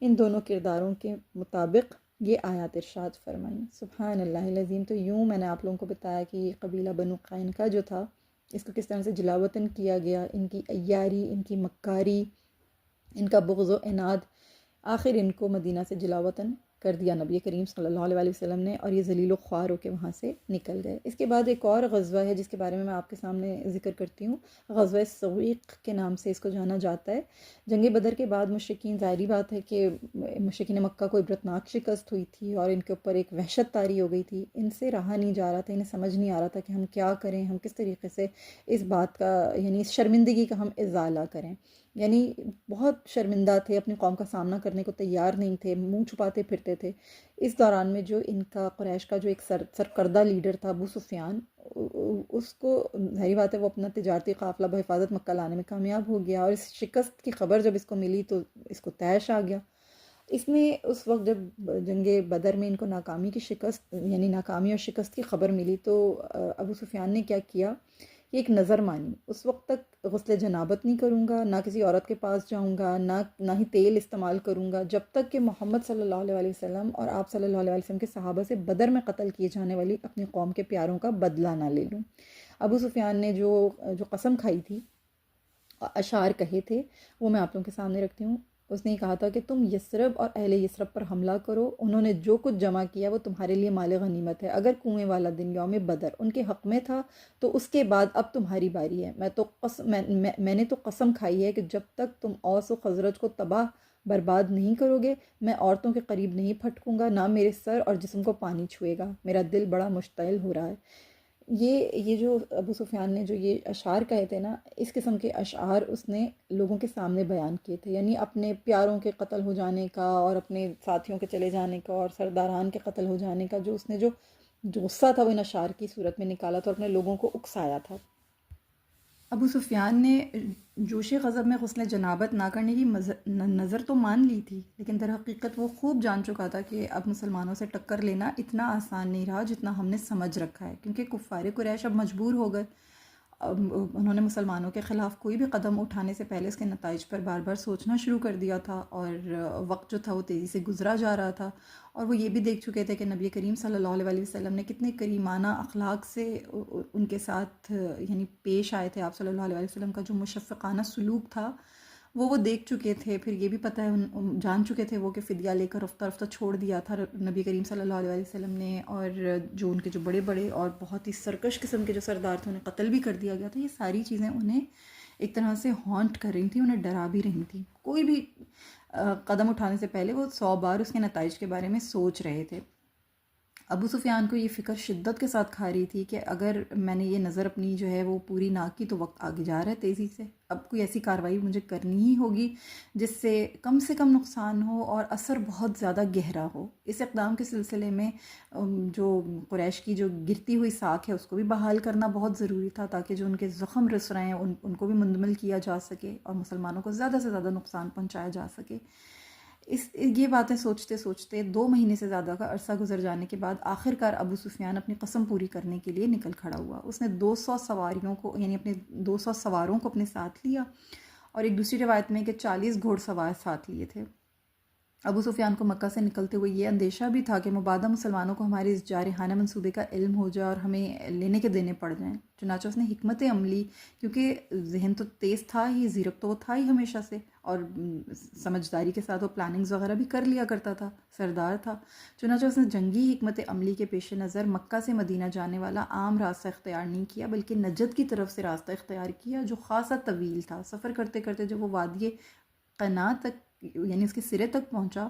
ان دونوں کرداروں کے مطابق یہ آیات ارشاد فرمائیں۔ سبحان اللہ العظیم۔ تو یوں میں نے آپ لوگوں کو بتایا کہ یہ قبیلہ بنو قینقاع جو تھا، اس کو کس طرح سے جلاوطن کیا گیا، ان کی عیاری، ان کی مکاری، ان کا بغض و عناد، آخر ان کو مدینہ سے جلاوطن کر دیا نبی کریم صلی اللہ علیہ وسلم نے، اور یہ ذلیل و خوار ہو کے وہاں سے نکل گئے۔ اس کے بعد ایک اور غزوہ ہے جس کے بارے میں آپ کے سامنے ذکر کرتی ہوں، غزوہ سویق کے نام سے اس کو جانا جاتا ہے۔ جنگ بدر کے بعد مشرکین، ظاہری بات ہے کہ مشرکین مکہ کو عبرتناک شکست ہوئی تھی اور ان کے اوپر ایک وحشت طاری ہو گئی تھی، ان سے رہا نہیں جا رہا تھا، انہیں سمجھ نہیں آ رہا تھا کہ ہم کیا کریں، ہم کس طریقے سے اس بات کا، یعنی اس شرمندگی کا ہم ازالہ کریں۔ یعنی بہت شرمندہ تھے، اپنی قوم کا سامنا کرنے کو تیار نہیں تھے، منہ چھپاتے پھرتے تھے۔ اس دوران میں جو ان کا قریش کا جو ایک سرکردہ لیڈر تھا ابو سفیان، اس کو ظاہری بات ہے وہ اپنا تجارتی قافلہ بحفاظت مکہ لانے میں کامیاب ہو گیا، اور اس شکست کی خبر جب اس کو ملی تو اس کو طیش آ گیا۔ اس نے اس وقت جب جنگ بدر میں ان کو ناکامی کی شکست، یعنی ناکامی اور شکست کی خبر ملی، تو ابو سفیان نے کیا کیا، یہ ایک نظر مانی، اس وقت تک غسل جنابت نہیں کروں گا، نہ کسی عورت کے پاس جاؤں گا، نہ ہی تیل استعمال کروں گا، جب تک کہ محمد صلی اللہ علیہ وسلم اور آپ صلی اللہ علیہ وسلم کے صحابہ سے بدر میں قتل کیے جانے والی اپنی قوم کے پیاروں کا بدلہ نہ لے لوں۔ ابو سفیان نے جو قسم کھائی تھی، اشعار کہے تھے، وہ میں آپ لوگوں کے سامنے رکھتی ہوں۔ اس نے کہا تھا کہ تم یثرب اور اہل یثرب پر حملہ کرو، انہوں نے جو کچھ جمع کیا وہ تمہارے لیے مال غنیمت ہے، اگر کنویں والا دن یوم بدر ان کے حق میں تھا تو اس کے بعد اب تمہاری باری ہے۔ میں نے تو قسم کھائی ہے کہ جب تک تم اوس و خزرج کو تباہ برباد نہیں کرو گے، میں عورتوں کے قریب نہیں پھٹکوں گا، نہ میرے سر اور جسم کو پانی چھوئے گا، میرا دل بڑا مشتعل ہو رہا ہے۔ یہ جو ابو سفیان نے جو یہ اشعار کہے تھے نا، اس قسم کے اشعار اس نے لوگوں کے سامنے بیان کیے تھے، یعنی اپنے پیاروں کے قتل ہو جانے کا اور اپنے ساتھیوں کے چلے جانے کا اور سرداران کے قتل ہو جانے کا جو اس نے جو غصہ تھا وہ ان اشعار کی صورت میں نکالا تھا اور اپنے لوگوں کو اکسایا تھا۔ ابو سفیان نے جوش غضب میں غسل جنابت نہ کرنے کی نظر تو مان لی تھی، لیکن در حقیقت وہ خوب جان چکا تھا کہ اب مسلمانوں سے ٹکر لینا اتنا آسان نہیں رہا جتنا ہم نے سمجھ رکھا ہے، کیونکہ کفار قریش اب مجبور ہو گئے۔ اب انہوں نے مسلمانوں کے خلاف کوئی بھی قدم اٹھانے سے پہلے اس کے نتائج پر بار بار سوچنا شروع کر دیا تھا، اور وقت جو تھا وہ تیزی سے گزرا جا رہا تھا، اور وہ یہ بھی دیکھ چکے تھے کہ نبی کریم صلی اللہ علیہ وسلم نے کتنے کریمانہ اخلاق سے ان کے ساتھ یعنی پیش آئے تھے۔ آپ صلی اللہ علیہ وسلم کا جو مشفقانہ سلوک تھا وہ دیکھ چکے تھے، پھر یہ بھی پتہ ہے، جان چکے تھے وہ کہ فدیہ لے کر رفتہ رفتہ چھوڑ دیا تھا نبی کریم صلی اللہ علیہ وسلم نے، اور جو ان کے جو بڑے بڑے اور بہت ہی سرکش قسم کے جو سردار تھے انہیں قتل بھی کر دیا گیا تھا۔ یہ ساری چیزیں انہیں ایک طرح سے ہانٹ کر رہی تھیں، انہیں ڈرا بھی رہی تھیں، کوئی بھی قدم اٹھانے سے پہلے وہ 100 بار اس کے نتائج کے بارے میں سوچ رہے تھے۔ ابو سفیان کو یہ فکر شدت کے ساتھ کھا رہی تھی کہ اگر میں نے یہ نظر اپنی جو ہے وہ پوری نہ کی تو وقت آگے جا رہا ہے تیزی سے، اب کوئی ایسی کارروائی مجھے کرنی ہی ہوگی جس سے کم نقصان ہو اور اثر بہت زیادہ گہرا ہو۔ اس اقدام کے سلسلے میں جو قریش کی جو گرتی ہوئی ساکھ ہے اس کو بھی بحال کرنا بہت ضروری تھا، تاکہ جو ان کے زخم رس رہے ہیں ان کو بھی مندمل کیا جا سکے اور مسلمانوں کو زیادہ سے زیادہ نقصان پہنچایا جا سکے۔ یہ باتیں سوچتے سوچتے 2 مہینے سے زیادہ کا عرصہ گزر جانے کے بعد آخر کار ابو سفیان اپنی قسم پوری کرنے کے لیے نکل کھڑا ہوا۔ اس نے 200 سواریوں کو، یعنی اپنے 200 سواروں کو اپنے ساتھ لیا، اور ایک دوسری روایت میں کہ 40 گھوڑ سوار ساتھ لیے تھے۔ ابو سفیان کو مکہ سے نکلتے ہوئے یہ اندیشہ بھی تھا کہ مبادا مسلمانوں کو ہمارے اس جارحانہ منصوبے کا علم ہو جائے اور ہمیں لینے کے دینے پڑ جائیں۔ چنانچہ اس نے حکمت عملی، کیونکہ ذہن تو تیز تھا ہی، زیرک تو وہ تھا ہی ہمیشہ سے، اور سمجھداری کے ساتھ وہ پلاننگز وغیرہ بھی کر لیا کرتا تھا، سردار تھا۔ چنانچہ اس نے جنگی حکمت عملی کے پیش نظر مکہ سے مدینہ جانے والا عام راستہ اختیار نہیں کیا، بلکہ نجد کی طرف سے راستہ اختیار کیا، جو خاصا طویل تھا۔ سفر کرتے کرتے جب وہ وادی قنا تک، یعنی اس کے سرے تک پہنچا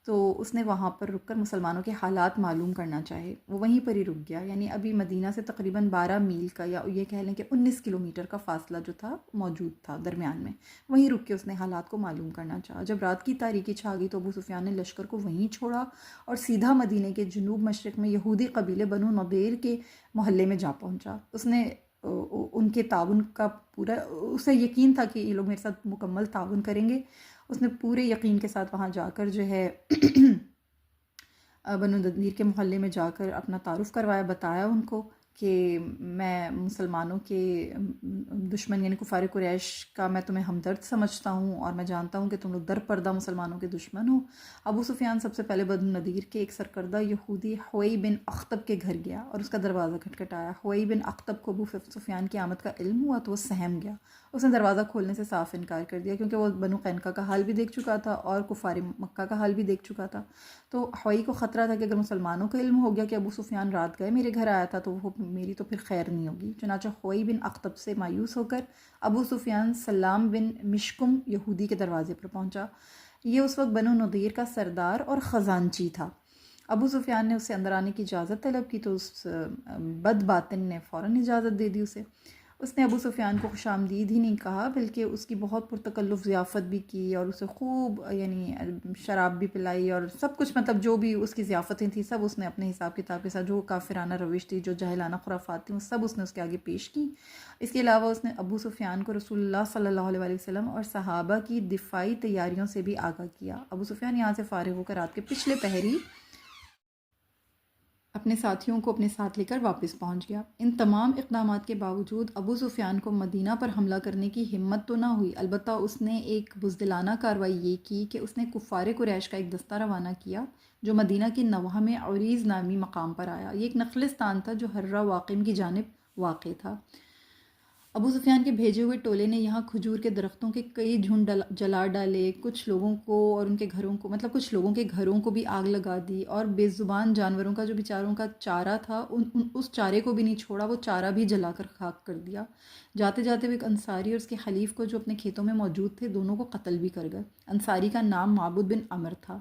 تو اس نے وہاں پر رک کر مسلمانوں کے حالات معلوم کرنا چاہے، وہ وہیں پر ہی رک گیا. یعنی ابھی مدینہ سے تقریباً 12 میل کا یا یہ کہہ لیں کہ 19 کلومیٹر کا فاصلہ جو تھا موجود تھا درمیان میں، وہیں رک کے اس نے حالات کو معلوم کرنا چاہا. جب رات کی تاریکی چھا گئی تو ابو سفیان نے لشکر کو وہیں چھوڑا اور سیدھا مدینہ کے جنوب مشرق میں یہودی قبیلے بنو نضیر کے محلے میں جا پہنچا. اس نے ان کے تعاون کا پورا، اسے یقین تھا کہ یہ لوگ میرے ساتھ مکمل تعاون کریں گے. اس نے پورے یقین کے ساتھ وہاں جا کر جو ہے بنو نذیر کے محلے میں جا کر اپنا تعارف کروایا، بتایا ان کو کہ میں مسلمانوں کے دشمن یعنی کفار قریش کا میں تمہیں ہمدرد سمجھتا ہوں اور میں جانتا ہوں کہ تم لوگ در پردہ مسلمانوں کے دشمن ہو. ابو سفیان سب سے پہلے بنو نذیر کے ایک سرکردہ یہودی حوئی بن اخطب کے گھر گیا اور اس کا دروازہ کھٹکھٹایا. حوئی بن اخطب کو ابو سفیان کی آمد کا علم ہوا تو وہ سہم گیا. اس نے دروازہ کھولنے سے صاف انکار کر دیا کیونکہ وہ بنو قینقاع کا حال بھی دیکھ چکا تھا اور کفار مکہ کا حال بھی دیکھ چکا تھا. تو حوئی کو خطرہ تھا کہ اگر مسلمانوں کا علم ہو گیا کہ ابو سفیان رات گئے میرے گھر آیا تھا تو وہ میری تو پھر خیر نہیں ہوگی. چنانچہ حوئی بن اخطب سے مایوس ہو کر ابو سفیان سلام بن مشکم یہودی کے دروازے پر پہنچا. یہ اس وقت بنو نضیر کا سردار اور خزانچی تھا. ابو سفیان نے اس سے اندر آنے کی اجازت طلب کی تو اس بد باطن نے فوراً اجازت دے دی اسے. اس نے ابو سفیان کو خوش آمدید ہی نہیں کہا بلکہ اس کی بہت پرتکلف ضیافت بھی کی اور اسے خوب یعنی شراب بھی پلائی اور سب کچھ، مطلب جو بھی اس کی ضیافتیں تھیں سب اس نے اپنے حساب کتاب کے ساتھ، جو کافرانہ روش تھی، جو جاہلانہ خرافات تھیں، وہ سب اس نے اس کے آگے پیش کی. اس کے علاوہ اس نے ابو سفیان کو رسول اللہ صلی اللہ علیہ وسلم اور صحابہ کی دفاعی تیاریوں سے بھی آگاہ کیا. ابو سفیان یہاں سے فارغ ہو کر رات کے پچھلے پہری اپنے ساتھیوں کو اپنے ساتھ لے کر واپس پہنچ گیا. ان تمام اقدامات کے باوجود ابو سفیان کو مدینہ پر حملہ کرنے کی ہمت تو نہ ہوئی، البتہ اس نے ایک بزدلانہ کارروائی یہ کی کہ اس نے کفار قریش کا ایک دستہ روانہ کیا جو مدینہ کے نوح میں عریض نامی مقام پر آیا. یہ ایک نخلستان تھا جو حرہ واقم کی جانب واقع تھا. ابو سفیان کے بھیجے ہوئے ٹولے نے یہاں کھجور کے درختوں کے کئی جھنڈ جلا ڈالے، کچھ لوگوں کو اور ان کے گھروں کو، مطلب کچھ لوگوں کے گھروں کو بھی آگ لگا دی، اور بے زبان جانوروں کا جو بیچاروں کا چارہ تھا اس چارے کو بھی نہیں چھوڑا، وہ چارہ بھی جلا کر خاک کر دیا. جاتے جاتے وہ ایک انصاری اور اس کے حلیف کو جو اپنے کھیتوں میں موجود تھے دونوں کو قتل بھی کر گئے. انصاری کا نام معبود بن عمر تھا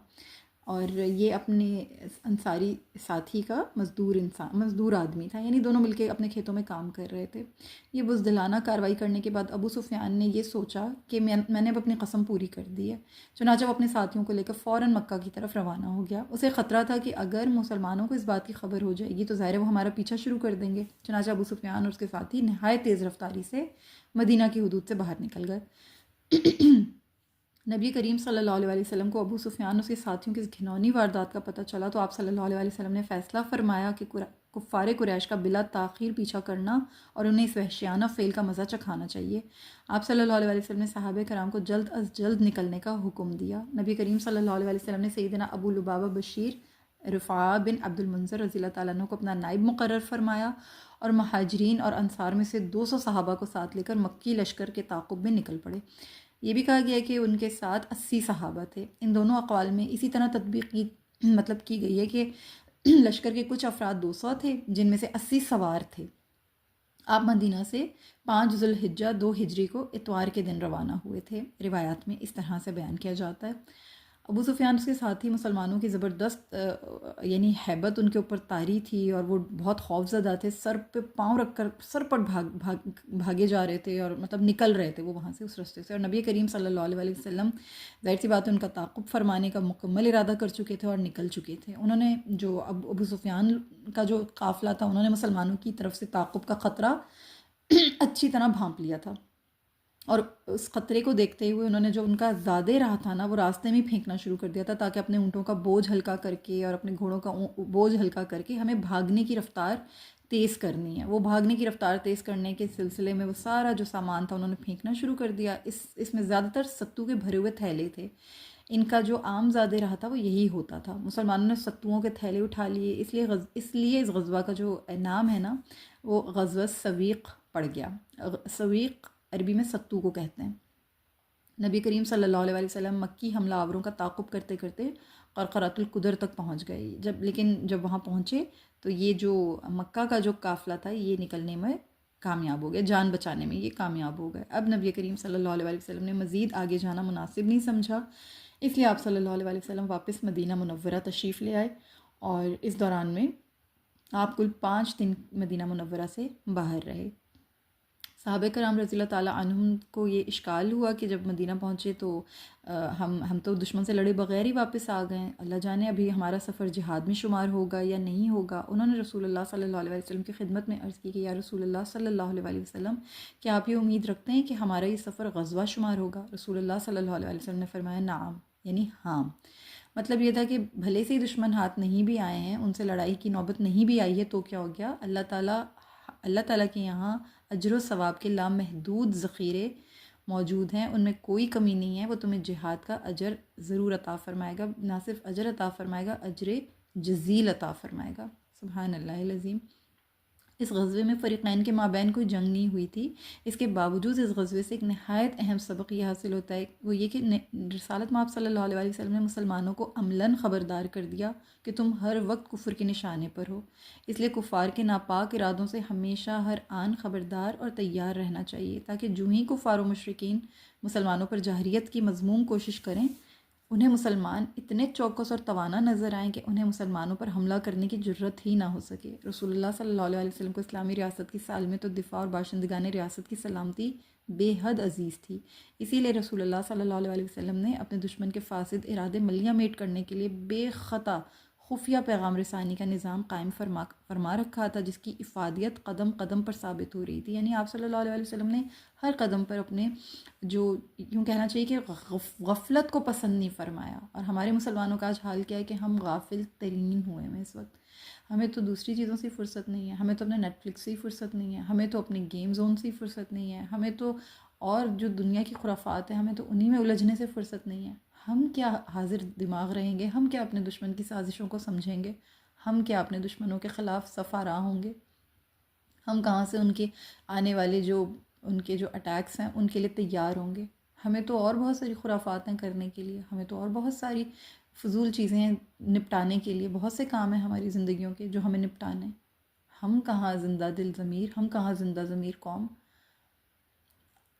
اور یہ اپنے انصاری ساتھی کا مزدور آدمی تھا، یعنی دونوں مل کے اپنے کھیتوں میں کام کر رہے تھے. یہ بزدلانہ کارروائی کرنے کے بعد ابو سفیان نے یہ سوچا کہ میں نے اب اپنی قسم پوری کر دی ہے. چنانچہ وہ اپنے ساتھیوں کو لے کر فوراً مکہ کی طرف روانہ ہو گیا. اسے خطرہ تھا کہ اگر مسلمانوں کو اس بات کی خبر ہو جائے گی تو ظاہر ہے وہ ہمارا پیچھا شروع کر دیں گے. چنانچہ ابو سفیان اور اس کے ساتھی نہایت تیز رفتاری سے مدینہ کی حدود سے باہر نکل گئے. نبی کریم صلی اللہ علیہ وسلم کو ابو سفیان اور اس کے ساتھیوں کی اس گھنونی واردات کا پتہ چلا تو آپ صلی اللہ علیہ وسلم نے فیصلہ فرمایا کہ کفار قریش کا بلا تاخیر پیچھا کرنا اور انہیں اس وحشیانہ فعل کا مزہ چکھانا چاہیے. آپ صلی اللہ علیہ وسلم نے صحابہ کرام کو جلد از جلد نکلنے کا حکم دیا. نبی کریم صلی اللہ علیہ وسلم نے سیدنا ابو لبابہ بشیر رفاعہ بن عبد المنذر رضی اللہ تعالیٰ عنہ کو اپنا نائب مقرر فرمایا اور مہاجرین اور انصار میں سے 200 صحابہ کو ساتھ لے کر مکی لشکر کے تعاقب میں نکل پڑے. یہ بھی کہا گیا کہ ان کے ساتھ 80 صحابہ تھے. ان دونوں اقوال میں اسی طرح تطبیق کی گئی ہے کہ لشکر کے کچھ افراد 200 تھے جن میں سے 80 سوار تھے. آپ مدینہ سے 5 ذی الحجہ 2 ہجری کو اتوار کے دن روانہ ہوئے تھے. روایات میں اس طرح سے بیان کیا جاتا ہے. ابو سفیان اس کے ساتھ ہی مسلمانوں کی زبردست یعنی ہیبت ان کے اوپر طاری تھی اور وہ بہت خوف زدہ تھے. سر پہ پاؤں رکھ کر سر پر بھاگے جا رہے تھے اور مطلب نکل رہے تھے وہ وہاں سے اس رستے سے. اور نبی کریم صلی اللہ علیہ وسلم ظاہر سی بات ہے ان کا تعاقب فرمانے کا مکمل ارادہ کر چکے تھے اور نکل چکے تھے. انہوں نے جو ابو سفیان کا جو قافلہ تھا انہوں نے مسلمانوں کی طرف سے تعاقب کا خطرہ اچھی طرح بھانپ لیا تھا اور اس خطرے کو دیکھتے ہوئے انہوں نے جو ان کا زادے راہ تھا نا وہ راستے میں پھینکنا شروع کر دیا تھا تاکہ اپنے اونٹوں کا بوجھ ہلکا کر کے اور اپنے گھوڑوں کا بوجھ ہلکا کر کے ہمیں بھاگنے کی رفتار تیز کرنی ہے. وہ بھاگنے کی رفتار تیز کرنے کے سلسلے میں وہ سارا جو سامان تھا انہوں نے پھینکنا شروع کر دیا. اس میں زیادہ تر ستو کے بھرے ہوئے تھیلے تھے. ان کا جو عام زادے رہا تھا وہ یہی ہوتا تھا. مسلمانوں نے ستوؤں کے تھیلے اٹھا لیے. اس لیے اس غزوہ کا جو نام ہے نا وہ غزوہ سویق پڑ گیا. سویق عربی میں ستو کو کہتے ہیں. نبی کریم صلی اللہ علیہ وسلم مکی حملہ آوروں کا تعاقب کرتے کرتے قرقرۃ القدر تک پہنچ گئے. لیکن جب وہاں پہنچے تو یہ جو مکہ کا جو قافلہ تھا یہ نکلنے میں کامیاب ہو گئے، جان بچانے میں یہ کامیاب ہو گئے. اب نبی کریم صلی اللہ علیہ وسلم نے مزید آگے جانا مناسب نہیں سمجھا. اس لیے آپ صلی اللہ علیہ وسلم واپس مدینہ منورہ تشریف لے آئے، اور اس دوران میں آپ کل 5 دن مدینہ منورہ سے باہر رہے۔ صحابہ کرام رضی اللہ تعالیٰ عنہم کو یہ اشکال ہوا کہ جب مدینہ پہنچے تو ہم تو دشمن سے لڑے بغیر ہی واپس آ گئے، اللہ جانے ابھی ہمارا سفر جہاد میں شمار ہوگا یا نہیں ہوگا۔ انہوں نے رسول اللہ صلی اللہ علیہ وسلم کی خدمت میں عرض کی کہ یا رسول اللہ صلی اللہ علیہ وسلم، کیا آپ یہ امید رکھتے ہیں کہ ہمارا یہ سفر غزوہ شمار ہوگا؟ رسول اللہ صلی اللہ علیہ وسلم نے فرمایا نعم، یعنی ہاں۔ مطلب یہ تھا کہ بھلے سے ہی دشمن ہاتھ نہیں بھی آئے ہیں، ان سے لڑائی کی نوبت نہیں بھی آئی ہے، تو کیا ہو گیا، اللہ تعالیٰ کے یہاں اجر و ثواب کے لامحدود ذخیرے موجود ہیں، ان میں کوئی کمی نہیں ہے۔ وہ تمہیں جہاد کا اجر ضرور عطا فرمائے گا، نہ صرف اجر عطا فرمائے گا، اجر جزیل عطا فرمائے گا۔ سبحان اللہ العظیم۔ اس غزوے میں فریقین کے مابین کوئی جنگ نہیں ہوئی تھی، اس کے باوجود اس غزوے سے ایک نہایت اہم سبق یہ حاصل ہوتا ہے، وہ یہ کہ رسالت مآب صلی اللہ علیہ وسلم نے مسلمانوں کو عملاً خبردار کر دیا کہ تم ہر وقت کفر کے نشانے پر ہو، اس لیے کفار کے ناپاک ارادوں سے ہمیشہ ہر آن خبردار اور تیار رہنا چاہیے، تاکہ جو ہی کفار و مشرکین مسلمانوں پر جاہریت کی مذموم کوشش کریں، انہیں مسلمان اتنے چوکس اور توانا نظر آئیں کہ انہیں مسلمانوں پر حملہ کرنے کی جرت ہی نہ ہو سکے۔ رسول اللہ صلی اللہ علیہ وسلم کو اسلامی ریاست کی سالمیت و دفاع اور باشندگان ریاست کی سلامتی بے حد عزیز تھی، اسی لیے رسول اللہ صلی اللہ علیہ وسلم نے اپنے دشمن کے فاسد ارادے ملیہ میٹ کرنے کے لیے بے خطا خفیہ پیغام رسانی کا نظام قائم فرما رکھا تھا، جس کی افادیت قدم قدم پر ثابت ہو رہی تھی۔ یعنی آپ صلی اللہ علیہ وسلم نے ہر قدم پر اپنے جو یوں کہنا چاہیے کہ غفلت کو پسند نہیں فرمایا، اور ہمارے مسلمانوں کا آج حال کیا ہے کہ ہم غافل ترین ہوئے ہیں اس وقت۔ ہمیں تو دوسری چیزوں سے فرصت نہیں ہے، ہمیں تو اپنے نیٹ فلکس سے ہی فرصت نہیں ہے، ہمیں تو اپنے گیم زون سے ہی فرصت نہیں ہے، ہمیں تو اور جو دنیا کی خرافات ہیں ہمیں تو انہی میں الجھنے سے فرصت نہیں ہے۔ ہم کیا حاضر دماغ رہیں گے، ہم کیا اپنے دشمن کی سازشوں کو سمجھیں گے، ہم کیا اپنے دشمنوں کے خلاف صفا راہ ہوں گے، ہم کہاں سے ان کے آنے والے ان کے جو اٹیکس ہیں ان کے لیے تیار ہوں گے۔ ہمیں تو اور بہت ساری خرافات ہیں کرنے کے لیے، ہمیں تو اور بہت ساری فضول چیزیں ہیں نپٹانے کے لیے، بہت سے کام ہیں ہماری زندگیوں کے جو ہمیں نپٹانے ہیں۔ ہم کہاں زندہ دل ضمیر، ہم کہاں زندہ ضمیر قوم۔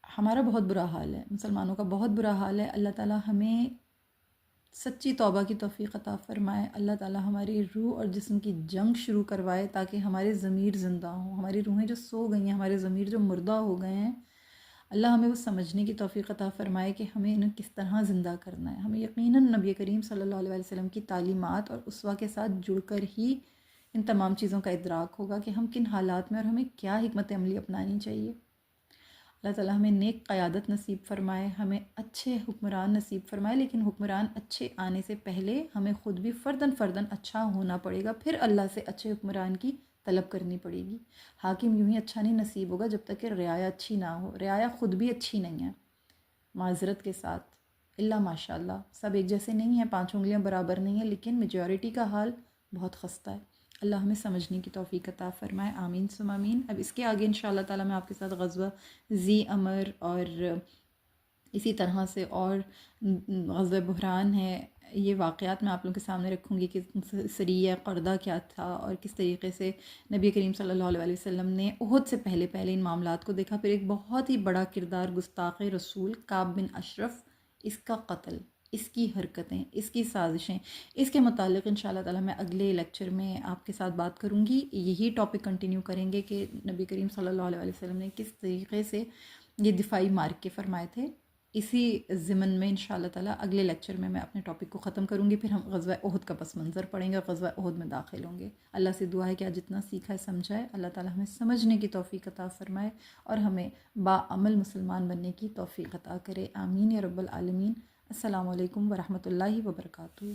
ہمارا بہت برا حال ہے، مسلمانوں کا بہت برا حال ہے۔ اللہ تعالیٰ ہمیں سچی توبہ کی توفیق عطا فرمائے، اللہ تعالیٰ ہماری روح اور جسم کی جنگ شروع کروائے تاکہ ہمارے ضمیر زندہ ہوں، ہماری روحیں جو سو گئی ہیں، ہمارے ضمیر جو مردہ ہو گئے ہیں، اللہ ہمیں وہ سمجھنے کی توفیق عطا فرمائے کہ ہمیں انہیں کس طرح زندہ کرنا ہے۔ ہمیں یقیناً نبی کریم صلی اللہ علیہ وسلم کی تعلیمات اور اسوہ کے ساتھ جڑ کر ہی ان تمام چیزوں کا ادراک ہوگا کہ ہم کن حالات میں اور ہمیں کیا حکمت عملی اپنانی چاہیے۔ اللہ تعالیٰ ہمیں نیک قیادت نصیب فرمائے، ہمیں اچھے حکمران نصیب فرمائے، لیکن حکمران اچھے آنے سے پہلے ہمیں خود بھی فرداً اچھا ہونا پڑے گا، پھر اللہ سے اچھے حکمران کی طلب کرنی پڑے گی۔ حاکم یوں ہی اچھا نہیں نصیب ہوگا جب تک کہ رعایا اچھی نہ ہو، رعایا خود بھی اچھی نہیں ہے، معذرت کے ساتھ، اللہ ماشاء اللہ سب ایک جیسے نہیں ہیں، 5 انگلیاں برابر نہیں ہیں، لیکن میجورٹی کا حال بہت خستہ ہے۔ اللہ ہمیں سمجھنے کی توفیق عطا فرمائے، آمین ثم آمین۔ اب اس کے آگے انشاءاللہ تعالیٰ میں آپ کے ساتھ غزوہ ذی امر اور اسی طرح سے اور غزوہ بحران ہے، یہ واقعات میں آپ لوگوں کے سامنے رکھوں گی کہ سریہ قردہ کیا تھا اور کس طریقے سے نبی کریم صلی اللہ علیہ وسلم نے احد سے پہلے ان معاملات کو دیکھا۔ پھر ایک بہت ہی بڑا کردار گستاخ رسول کعب بن اشرف، اس کا قتل، اس کی حرکتیں، اس کی سازشیں، اس کے متعلق انشاءاللہ تعالیٰ میں اگلے لیکچر میں آپ کے ساتھ بات کروں گی۔ یہی ٹاپک کنٹینیو کریں گے کہ نبی کریم صلی اللہ علیہ وسلم نے کس طریقے سے یہ دفاعی مارکے فرمائے تھے۔ اسی ضمن میں انشاءاللہ تعالیٰ اگلے لیکچر میں اپنے ٹاپک کو ختم کروں گی، پھر ہم غزوہ احد کا پس منظر پڑھیں گے، غزوہ احد میں داخل ہوں گے۔ اللہ سے دعا ہے کہ آج جتنا سیکھا ہے سمجھا ہے، اللہ تعالیٰ ہمیں سمجھنے کی توفیق عطا فرمائے اور ہمیں باعمل مسلمان بننے کی توفیق عطا کرے، آمین یا رب العالمین۔ السلام علیکم ورحمۃ اللہ وبرکاتہ۔